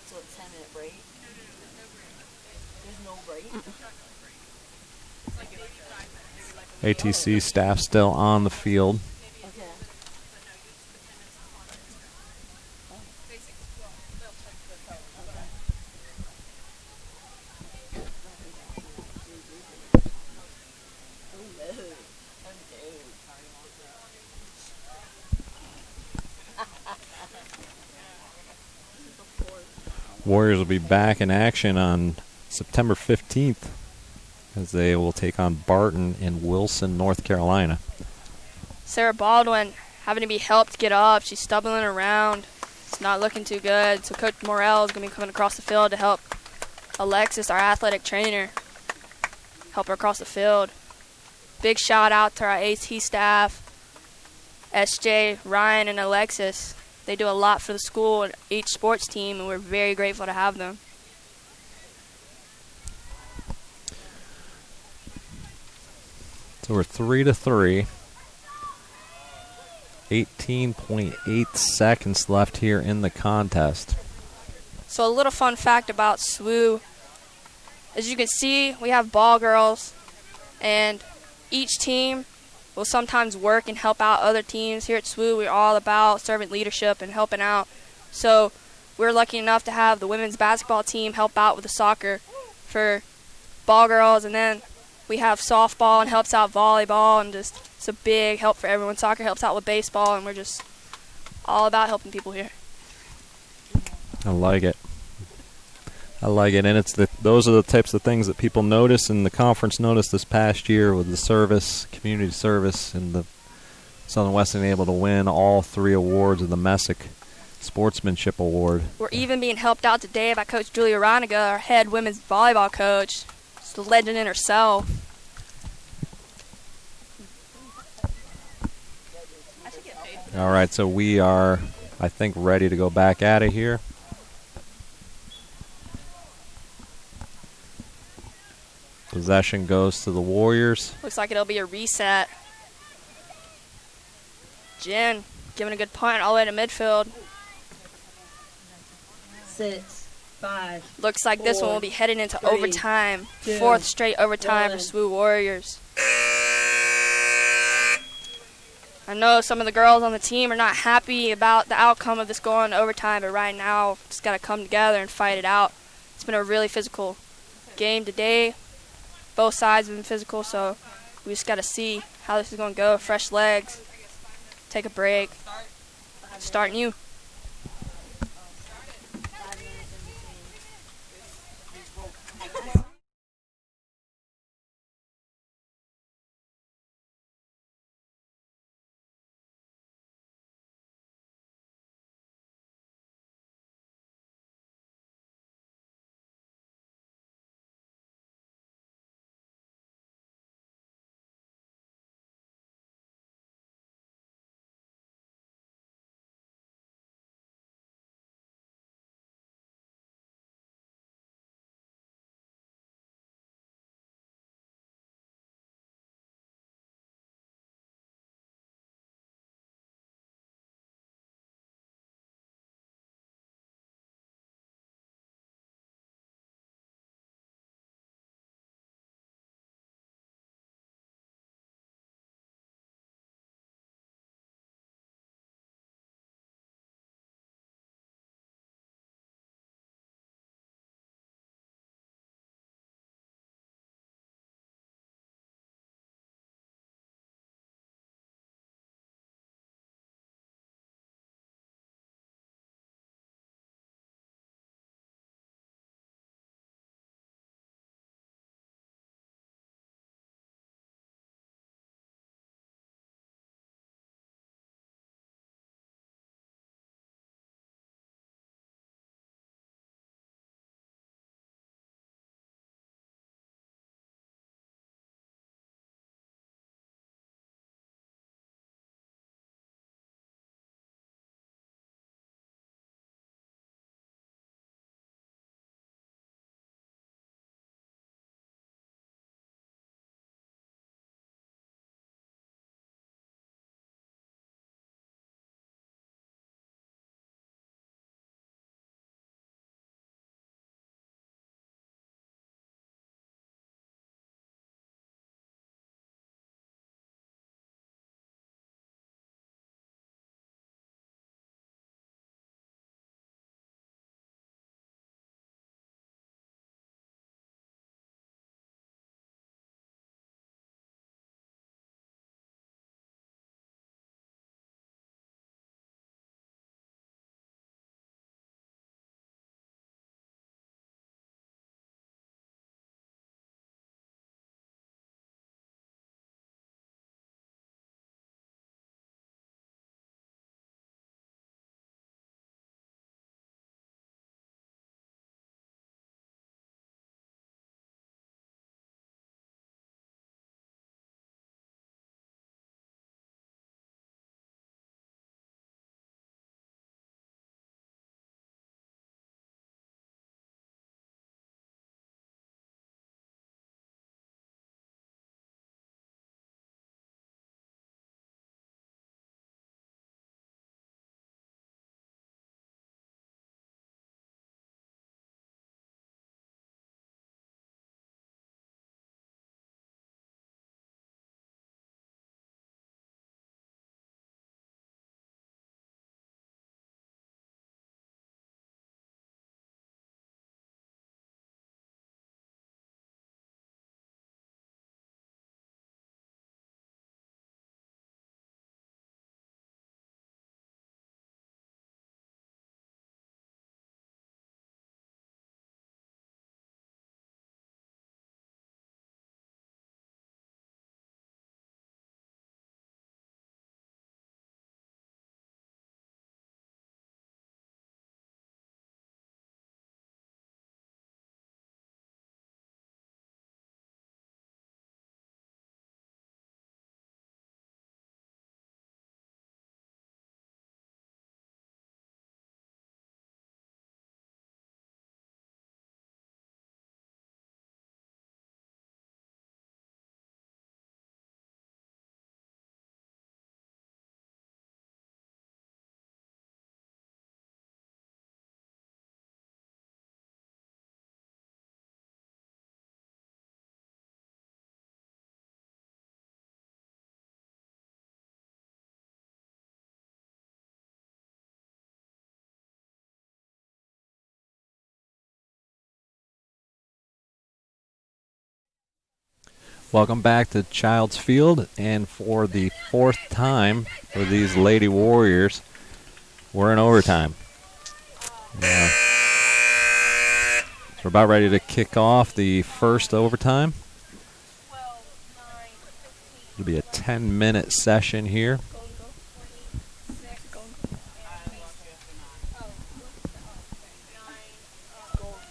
Speaker 4: So it's 10-minute break. There's no break.
Speaker 1: ATC staff still on the field.
Speaker 4: Okay.
Speaker 1: Warriors will be back in action on September 15th as they will take on Barton in Wilson, North Carolina.
Speaker 2: Sarah Baldwin having to be helped get up. She's stumbling around. It's not looking too good. So Coach Morrell is going to be coming across the field to help Alexis, our athletic trainer, help her across the field. Big shout out to our AT staff, SJ, Ryan, and Alexis. They do a lot for the school and each sports team, and we're very grateful to have them.
Speaker 1: So we're 3-3. 18.8 seconds left here in the contest.
Speaker 2: So a little fun fact about SWU. As you can see, we have ball girls, and each team will sometimes work and help out other teams. Here at SWU, we're all about servant leadership and helping out. So we're lucky enough to have the women's basketball team help out with the soccer for ball girls, and then we have softball and helps out volleyball, and just it's a big help for everyone. Soccer helps out with baseball, and we're just all about helping people here.
Speaker 1: I like it. And it's those are the types of things that people notice, and the conference noticed this past year with the service, community service, and the Southern Wesleyan able to win all 3 awards of the Messick Sportsmanship Award.
Speaker 2: We're even being helped out today by Coach Julia Roniga, our head women's volleyball coach. She's the legend in herself.
Speaker 1: All right, so we are, I think, ready to go back at it here. Possession goes to the Warriors.
Speaker 2: Looks like it'll be a reset. Jen giving a good punt all the way to midfield.
Speaker 4: 6, 5.
Speaker 2: Looks like this one will be heading into
Speaker 4: 3,
Speaker 2: overtime.
Speaker 4: 2,
Speaker 2: 4th straight overtime for
Speaker 4: 1.
Speaker 2: SWU Warriors. I know some of the girls on the team are not happy about the outcome of this going to overtime, but right now, just got to come together and fight it out. It's been a really physical game today. Both sides have been physical, so we just got to see how this is going to go. Fresh legs, take a break, start new.
Speaker 1: Welcome back to Child's Field, and for the fourth time for these Lady Warriors, we're in overtime. So we're about ready to kick off the first overtime. It'll be a 10-minute session here.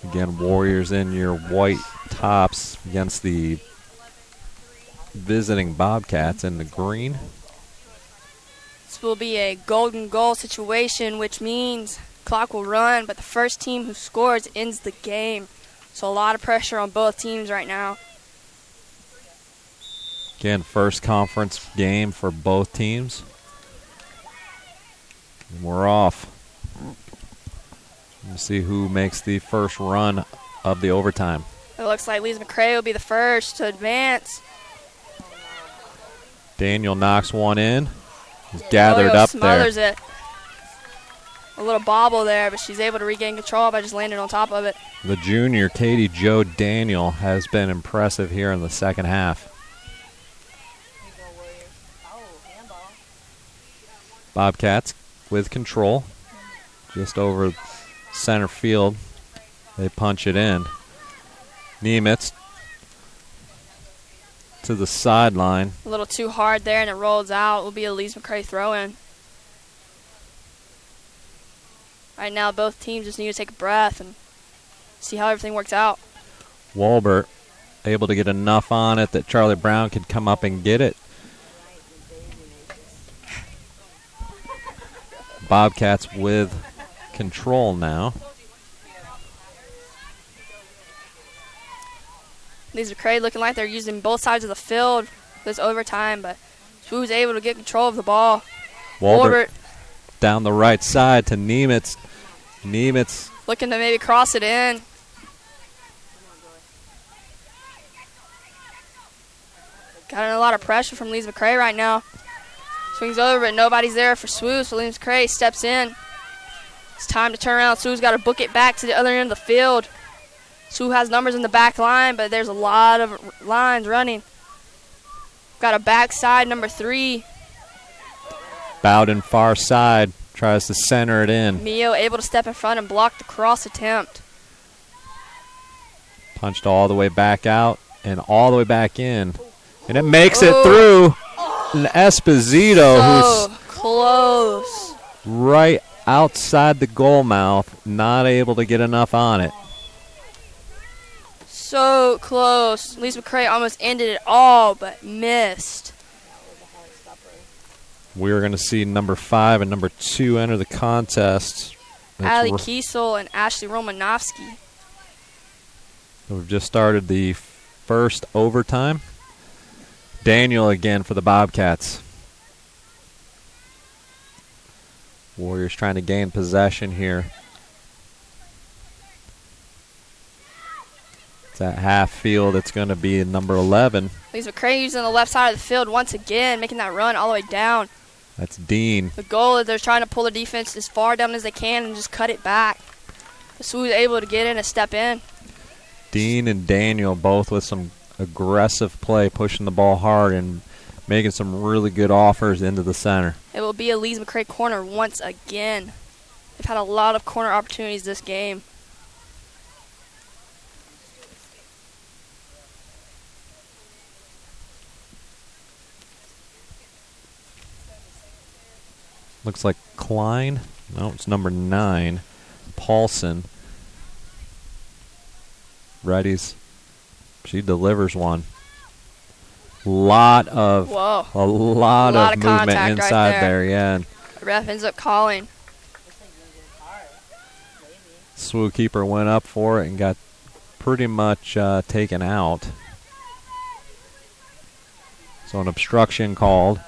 Speaker 1: Again, Warriors in your white tops against the visiting Bobcats in the green.
Speaker 2: This will be a golden goal situation, which means clock will run, but the first team who scores ends the game. So a lot of pressure on both teams right now.
Speaker 1: Again, first conference game for both teams. And we're off. Let's see who makes the first run of the overtime.
Speaker 2: It looks like Lise McCray will be the first to advance.
Speaker 1: Daniel knocks one in. He's gathered
Speaker 2: Yo-Yo
Speaker 1: up
Speaker 2: smothers
Speaker 1: there.
Speaker 2: it. A little bobble there, but she's able to regain control by just landing on top of it.
Speaker 1: The junior, Katie Jo Daniel, has been impressive here in the second half. Bobcats with control. Just over center field. They punch it in. Niemitz to the sideline.
Speaker 2: A little too hard there, and it rolls out. It will be a Lise McCray throw-in. Right now, both teams just need to take a breath and see how everything works out.
Speaker 1: Walbert able to get enough on it that Charlie Brown could come up and get it. Bobcats with control now.
Speaker 2: Lise McCray looking like they're using both sides of the field this overtime, but Swoo's able to get control of the ball.
Speaker 1: Walbert down the right side to Niemitz. Niemitz
Speaker 2: looking to maybe cross it in. Got a lot of pressure from Lise McCray right now. Swings over, but nobody's there for Swoo, so Lise McCray steps in. It's time to turn around. Swoo's got to book it back to the other end of the field. Swoo has numbers in the back line, but there's a lot of lines running. Got a backside number 3.
Speaker 1: Bowden far side, tries to center it in.
Speaker 2: Mio able to step in front and block the cross attempt.
Speaker 1: Punched all the way back out and all the way back in. And it makes it through. And Esposito,
Speaker 2: So
Speaker 1: who's
Speaker 2: close.
Speaker 1: right outside the goal mouth, not able to get enough on it.
Speaker 2: So close. Lise McCray almost ended it all, but missed.
Speaker 1: We're going to see number 5 and number 2 enter the contest.
Speaker 2: Ali Kiesel and Ashley Romanovsky.
Speaker 1: We've just started the first overtime. Daniel again for the Bobcats. Warriors trying to gain possession here. It's at half field. It's going to be number 11.
Speaker 2: Lise McCray using the left side of the field once again, making that run all the way down.
Speaker 1: That's Dean.
Speaker 2: The goal is they're trying to pull the defense as far down as they can and just cut it back. Swoo's able to get in and step in.
Speaker 1: Dean and Daniel both with some aggressive play, pushing the ball hard and making some really good offers into the center.
Speaker 2: It will be a Lise McCray corner once again. They've had a lot of corner opportunities this game.
Speaker 1: Looks like Klein. No, it's number 9. Paulson. Readies. She delivers one. A lot of movement inside
Speaker 2: right
Speaker 1: there, yeah.
Speaker 2: The ref ends up calling.
Speaker 1: Swoo keeper went up for it and got pretty much taken out. So an obstruction called.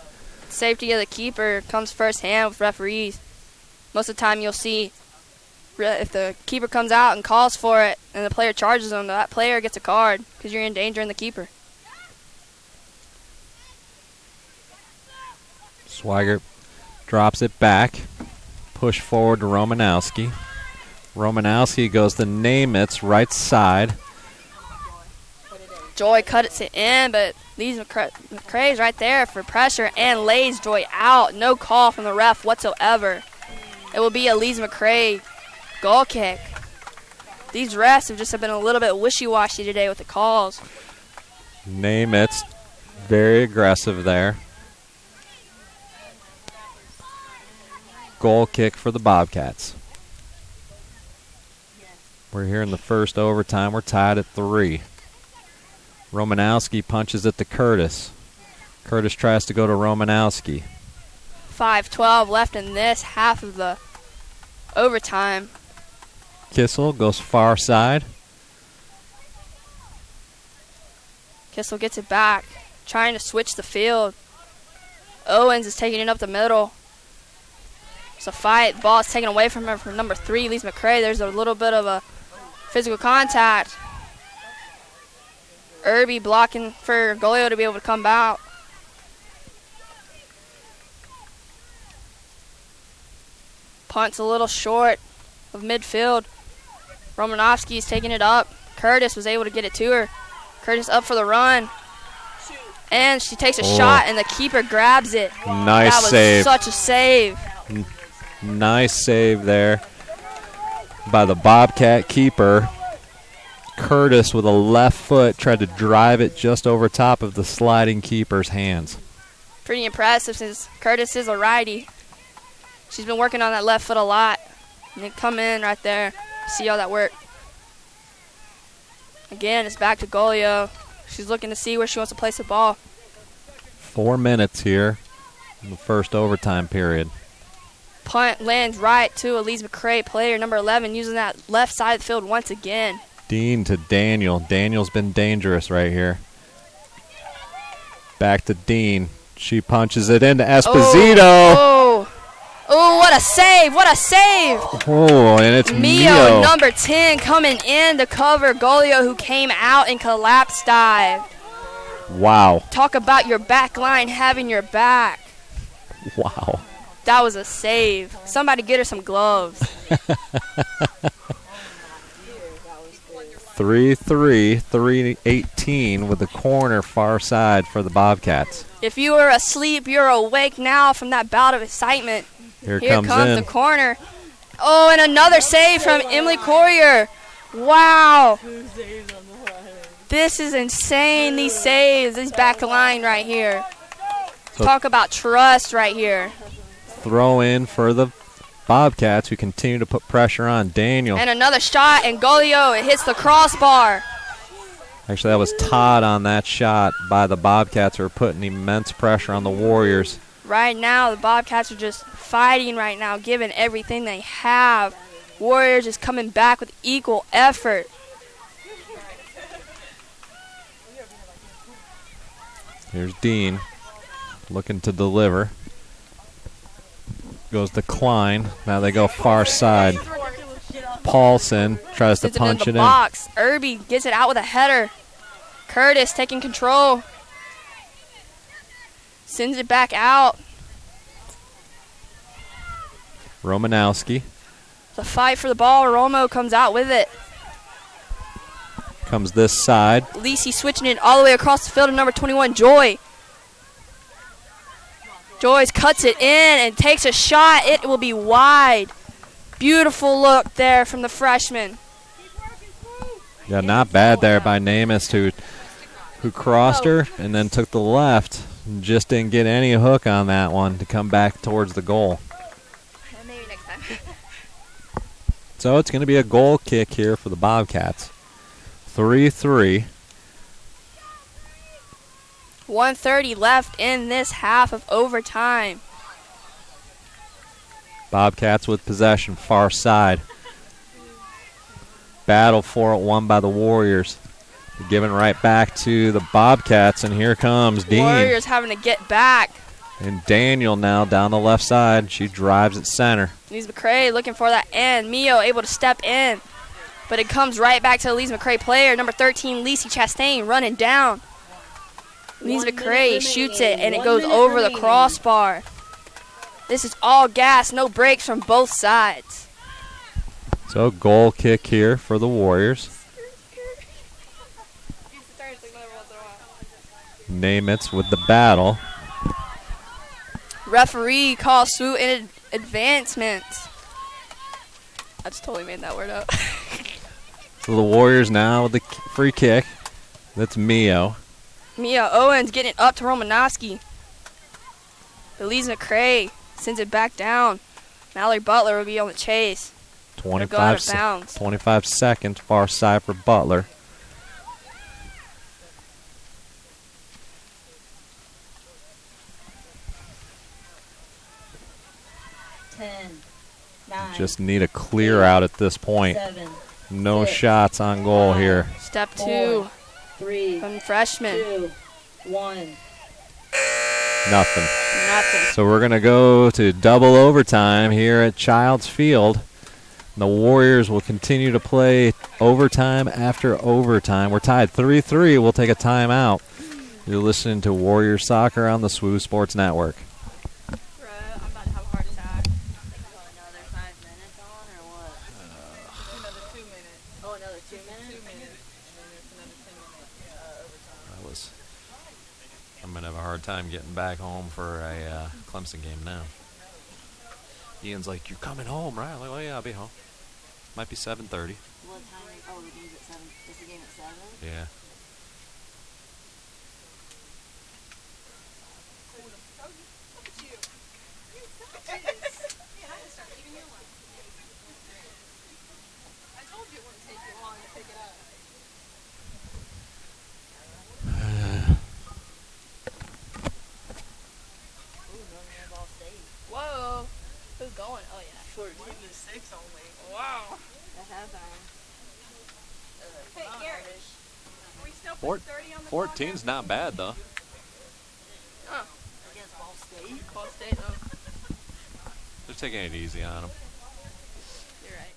Speaker 2: Safety of the keeper comes first hand with referees. Most of the time you'll see if the keeper comes out and calls for it and the player charges them, that player gets a card because you're endangering the keeper.
Speaker 1: Swigert drops it back. Push forward to Romanowski. Romanowski goes to Niemitz, right side.
Speaker 2: Joy cuts it in, but Lee's McCrae's right there for pressure and lays Joy out. No call from the ref whatsoever. It will be a Lee's McCrae goal kick. These refs have just been a little bit wishy-washy today with the calls.
Speaker 1: Namath's very aggressive there. Goal kick for the Bobcats. We're here in the first overtime. We're tied at 3. Romanowski punches it to Curtis. Curtis tries to go to Romanowski.
Speaker 2: 5:12 left in this half of the overtime.
Speaker 1: Kissel goes far side.
Speaker 2: Kissel gets it back, trying to switch the field. Owens is taking it up the middle. It's a fight. Ball is taken away from him from number 3, Lee's McCrae. There's a little bit of a physical contact. Irby blocking for Golio to be able to come out. Punt's a little short of midfield. Romanovsky's taking it up. Curtis was able to get it to her. Curtis up for the run. And she takes a shot, and the keeper grabs it.
Speaker 1: Nice
Speaker 2: that was
Speaker 1: save.
Speaker 2: Such a save.
Speaker 1: Nice save there by the Bobcat keeper. Curtis with a left foot tried to drive it just over top of the sliding keeper's hands.
Speaker 2: Pretty impressive since Curtis is a righty. She's been working on that left foot a lot. And then come in right there. See all that work. Again, it's back to Golio. She's looking to see where she wants to place the ball.
Speaker 1: 4 minutes here in the first overtime period.
Speaker 2: Punt lands right to a Lee's McCrae player, number 11, using that left side of the field once again.
Speaker 1: Dean to Daniel. Daniel's been dangerous right here. Back to Dean. She punches it into Esposito.
Speaker 2: Oh, what a save. What a save.
Speaker 1: Oh, and it's Mio.
Speaker 2: Number 10, coming in to cover Golio, who came out and collapse dive.
Speaker 1: Wow.
Speaker 2: Talk about your back line having your back.
Speaker 1: Wow.
Speaker 2: That was a save. Somebody get her some gloves.
Speaker 1: 3-3, 3-18 with the corner far side for the Bobcats.
Speaker 2: If you were asleep, you're awake now from that bout of excitement.
Speaker 1: Here
Speaker 2: Here
Speaker 1: comes
Speaker 2: the corner. Oh, and another save from Emily Courier. Wow. This is insane, these saves, this back line right here.
Speaker 1: So
Speaker 2: talk about trust right here.
Speaker 1: Throw in for the Bobcats, who continue to put pressure on Daniel.
Speaker 2: And another shot, and Golio, it hits the crossbar.
Speaker 1: Actually, that was Todd on that shot by the Bobcats, who are putting immense pressure on the Warriors.
Speaker 2: Right now, the Bobcats are just fighting right now, giving everything they have. Warriors is coming back with equal effort.
Speaker 1: Here's Dean looking to deliver. Goes to Klein. Now they go far side. Paulson tries to punch it in.
Speaker 2: Box. Irby gets it out with a header. Curtis taking control. Sends it back out.
Speaker 1: Romanowski.
Speaker 2: The fight for the ball. Romo comes out with it.
Speaker 1: Comes this side.
Speaker 2: Lisi switching it all the way across the field to number 21, Joy. Joyce cuts it in and takes a shot. It will be wide. Beautiful look there from the freshman.
Speaker 1: Yeah, not bad there by Namath, who crossed her and then took the left. And just didn't get any hook on that one to come back towards the goal.
Speaker 2: Maybe next time.
Speaker 1: So it's going to be a goal kick here for the Bobcats. 3-3.
Speaker 2: 1:30 left in this half of overtime.
Speaker 1: Bobcats with possession, far side. Battle for it, won by the Warriors. Giving right back to the Bobcats, and here comes Dean.
Speaker 2: Warriors having to get back.
Speaker 1: And Daniel now down the left side. She drives at center.
Speaker 2: Lee's McCrae looking for that end. Mio able to step in. But it comes right back to the Lee's McCrae player, number 13, Lisi Chastain, running down. Lee's McCrae shoots it, and it goes over the crossbar. This is all gas, no breaks from both sides.
Speaker 1: So goal kick here for the Warriors. Namitz with the battle.
Speaker 2: Referee calls Swoop in advancements. I just totally made that word up.
Speaker 1: So the Warriors now with the free kick. That's Mio.
Speaker 2: Mia Owens getting it up to Romanowski. Elise McCray sends it back down. Mallory Butler will be on the chase.
Speaker 1: 25 seconds, far side for Butler. Just need a clear out at this point.
Speaker 4: 7,
Speaker 1: No
Speaker 4: 6,
Speaker 1: shots on goal
Speaker 4: 5,
Speaker 1: here.
Speaker 2: Step
Speaker 4: 4,
Speaker 2: 2
Speaker 4: 3,
Speaker 2: from the freshman.
Speaker 4: 2, 1.
Speaker 1: Nothing.
Speaker 2: Nothing.
Speaker 1: So we're going to go to double overtime here at Childs Field. The Warriors will continue to play overtime after overtime. We're tied 3-3. We'll take a timeout. You're listening to Warriors Soccer on the SWU Sports Network.
Speaker 2: I'm about to have a heart attack.
Speaker 4: Another 5 minutes on or what?
Speaker 3: Another 2 minutes.
Speaker 4: Oh, another 2 minutes?
Speaker 3: 2 minutes. And then it's another 10 minute overtime.
Speaker 1: I'm going to have a hard time getting back home for a Clemson game now. Ian's like, "You're coming home, right?" I'm like, "Well, yeah, I'll be home. Might be 7:30.
Speaker 4: What time? Oh, the game's at 7. Is the game at 7?
Speaker 1: Yeah.
Speaker 2: Whoa. Who's going? Oh, yeah.
Speaker 3: 14 to 6 only. Wow.
Speaker 2: The headband.
Speaker 3: Hey, Garrett. Are we still
Speaker 1: Four-
Speaker 3: putting 30 on the
Speaker 1: 14's not bad, though.
Speaker 2: Oh,
Speaker 4: Against Ball State?
Speaker 2: Ball State, though.
Speaker 1: They're taking it easy on them.
Speaker 2: You're right.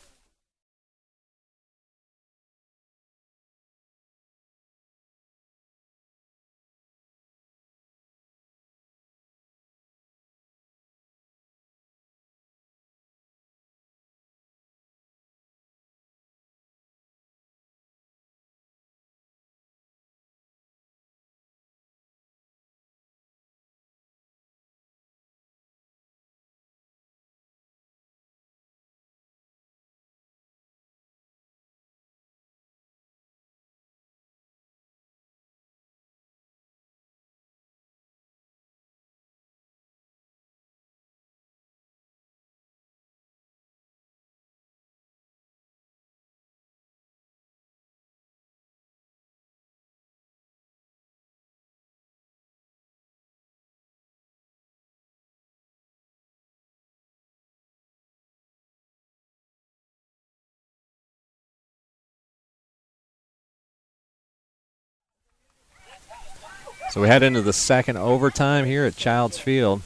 Speaker 1: So we head into the second overtime here at Childs Field.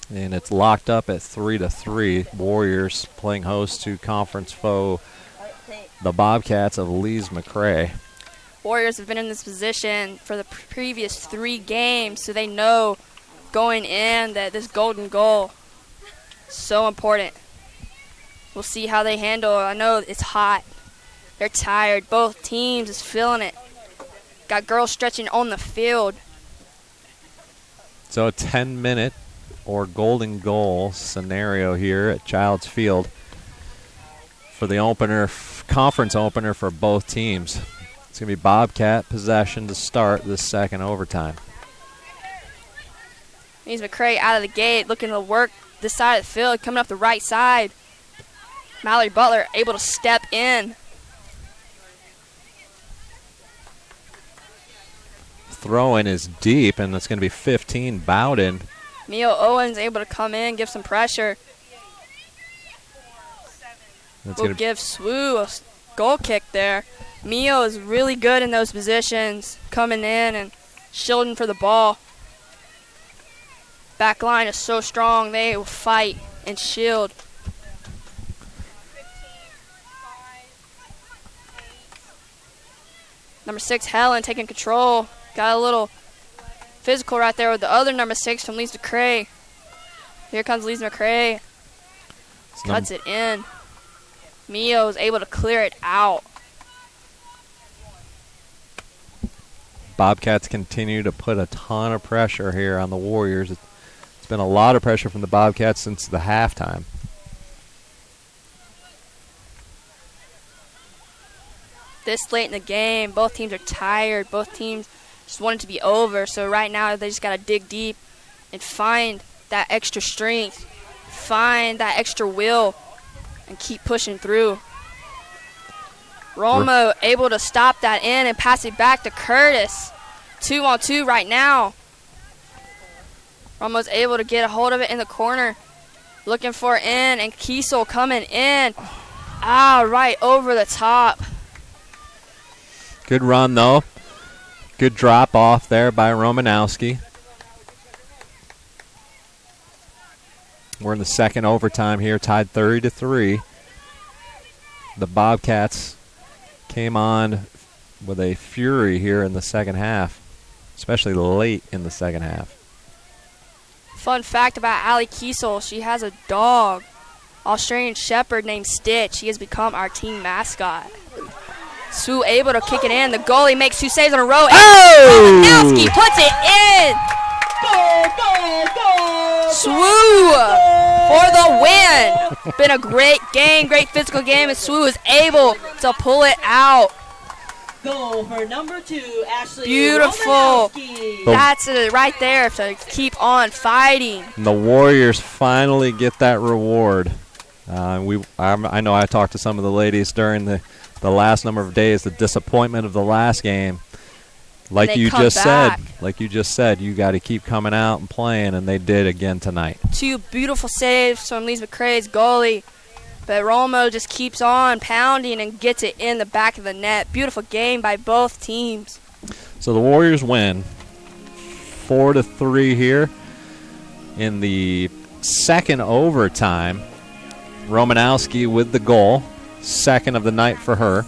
Speaker 1: And it's locked up at 3-3. Warriors playing host to conference foe, the Bobcats of Lees McCray.
Speaker 2: Warriors have been in this position for the previous 3 games, so they know going in that this golden goal is so important. We'll see how they handle it. I know it's hot. They're tired. Both teams is feeling it. Got girls stretching on the field.
Speaker 1: So a 10-minute or golden goal scenario here at Childs Field for the opener, conference opener for both teams. It's going to be Bobcat possession to start this second overtime.
Speaker 2: Here's McCray out of the gate, looking to work this side of the field, coming up the right side. Mallory Butler able to step in.
Speaker 1: Throw-in is deep, and it's going to be 15 Bowden.
Speaker 2: Mio Owens able to come in, give some pressure.
Speaker 1: That's
Speaker 2: We'll
Speaker 1: going to
Speaker 2: give SWU a goal kick there. Mio is really good in those positions, coming in and shielding for the ball. Back line is so strong, they will fight and shield. Number 6, Helen, taking control. Got a little physical right there with the other number 6 from Lees McCray. Here comes Lees McCray. Cuts it in. Mio is able to clear it out.
Speaker 1: Bobcats continue to put a ton of pressure here on the Warriors. It's been a lot of pressure from the Bobcats since the halftime.
Speaker 2: This late in the game, both teams are tired. Both teams just want it to be over. So right now they just got to dig deep and find that extra strength, find that extra will, and keep pushing through. Romo able to stop that in and pass it back to Curtis. 2-on-2 right now. Romo's able to get a hold of it in the corner. Looking for in, and Kiesel coming in. Right over the top.
Speaker 1: Good run, though. Good drop off there by Romanowski. We're in the second overtime here, tied 30-3. The Bobcats came on with a fury here in the second half, especially late in the second half.
Speaker 2: Fun fact about Allie Kiesel, she has a dog, Australian Shepherd named Stitch. He has become our team mascot. Sue able to kick it in. The goalie makes 2 saves in a row.
Speaker 1: Oh!
Speaker 2: Romanowski puts it in. Swoo for the win. Been a great game, great physical game, and Swoo is able to pull it out.
Speaker 4: Goal for number 2, Ashley.
Speaker 2: Beautiful.
Speaker 4: Romanowski.
Speaker 2: That's it right there to keep on fighting.
Speaker 1: And the Warriors finally get that reward. I know I talked to some of the ladies during the last number of days, the disappointment of the last game. Like you just said, you got to keep coming out and playing, and they did again tonight. 2
Speaker 2: beautiful saves from Lees McCrae's goalie, but Romo just keeps on pounding and gets it in the back of the net. Beautiful game by both teams.
Speaker 1: So the Warriors win 4-3 here in the second overtime. Romanowski with the goal, second of the night for her.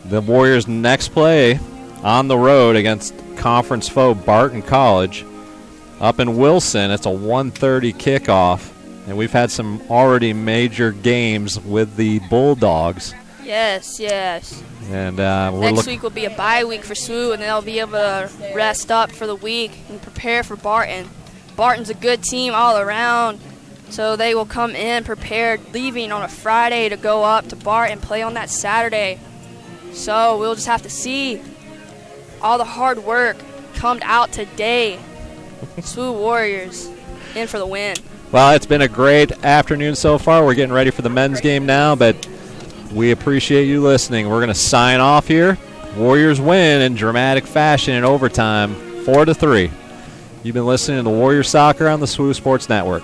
Speaker 1: The Warriors' next play on the road against conference foe Barton College. Up in Wilson, it's a 1:30 kickoff, and we've had some already major games with the Bulldogs.
Speaker 2: Yes.
Speaker 1: And
Speaker 2: next week will be a bye week for SWU, and they'll be able to rest up for the week and prepare for Barton. Barton's a good team all around, so they will come in prepared, leaving on a Friday to go up to Barton and play on that Saturday. So we'll just have to see. All the hard work come out today. SWU Warriors in for the win.
Speaker 1: Well, it's been a great afternoon so far. We're getting ready for the men's game now, but we appreciate you listening. We're going to sign off here. Warriors win in dramatic fashion in overtime, 4-3. You've been listening to the Warrior Soccer on the SWU Sports Network.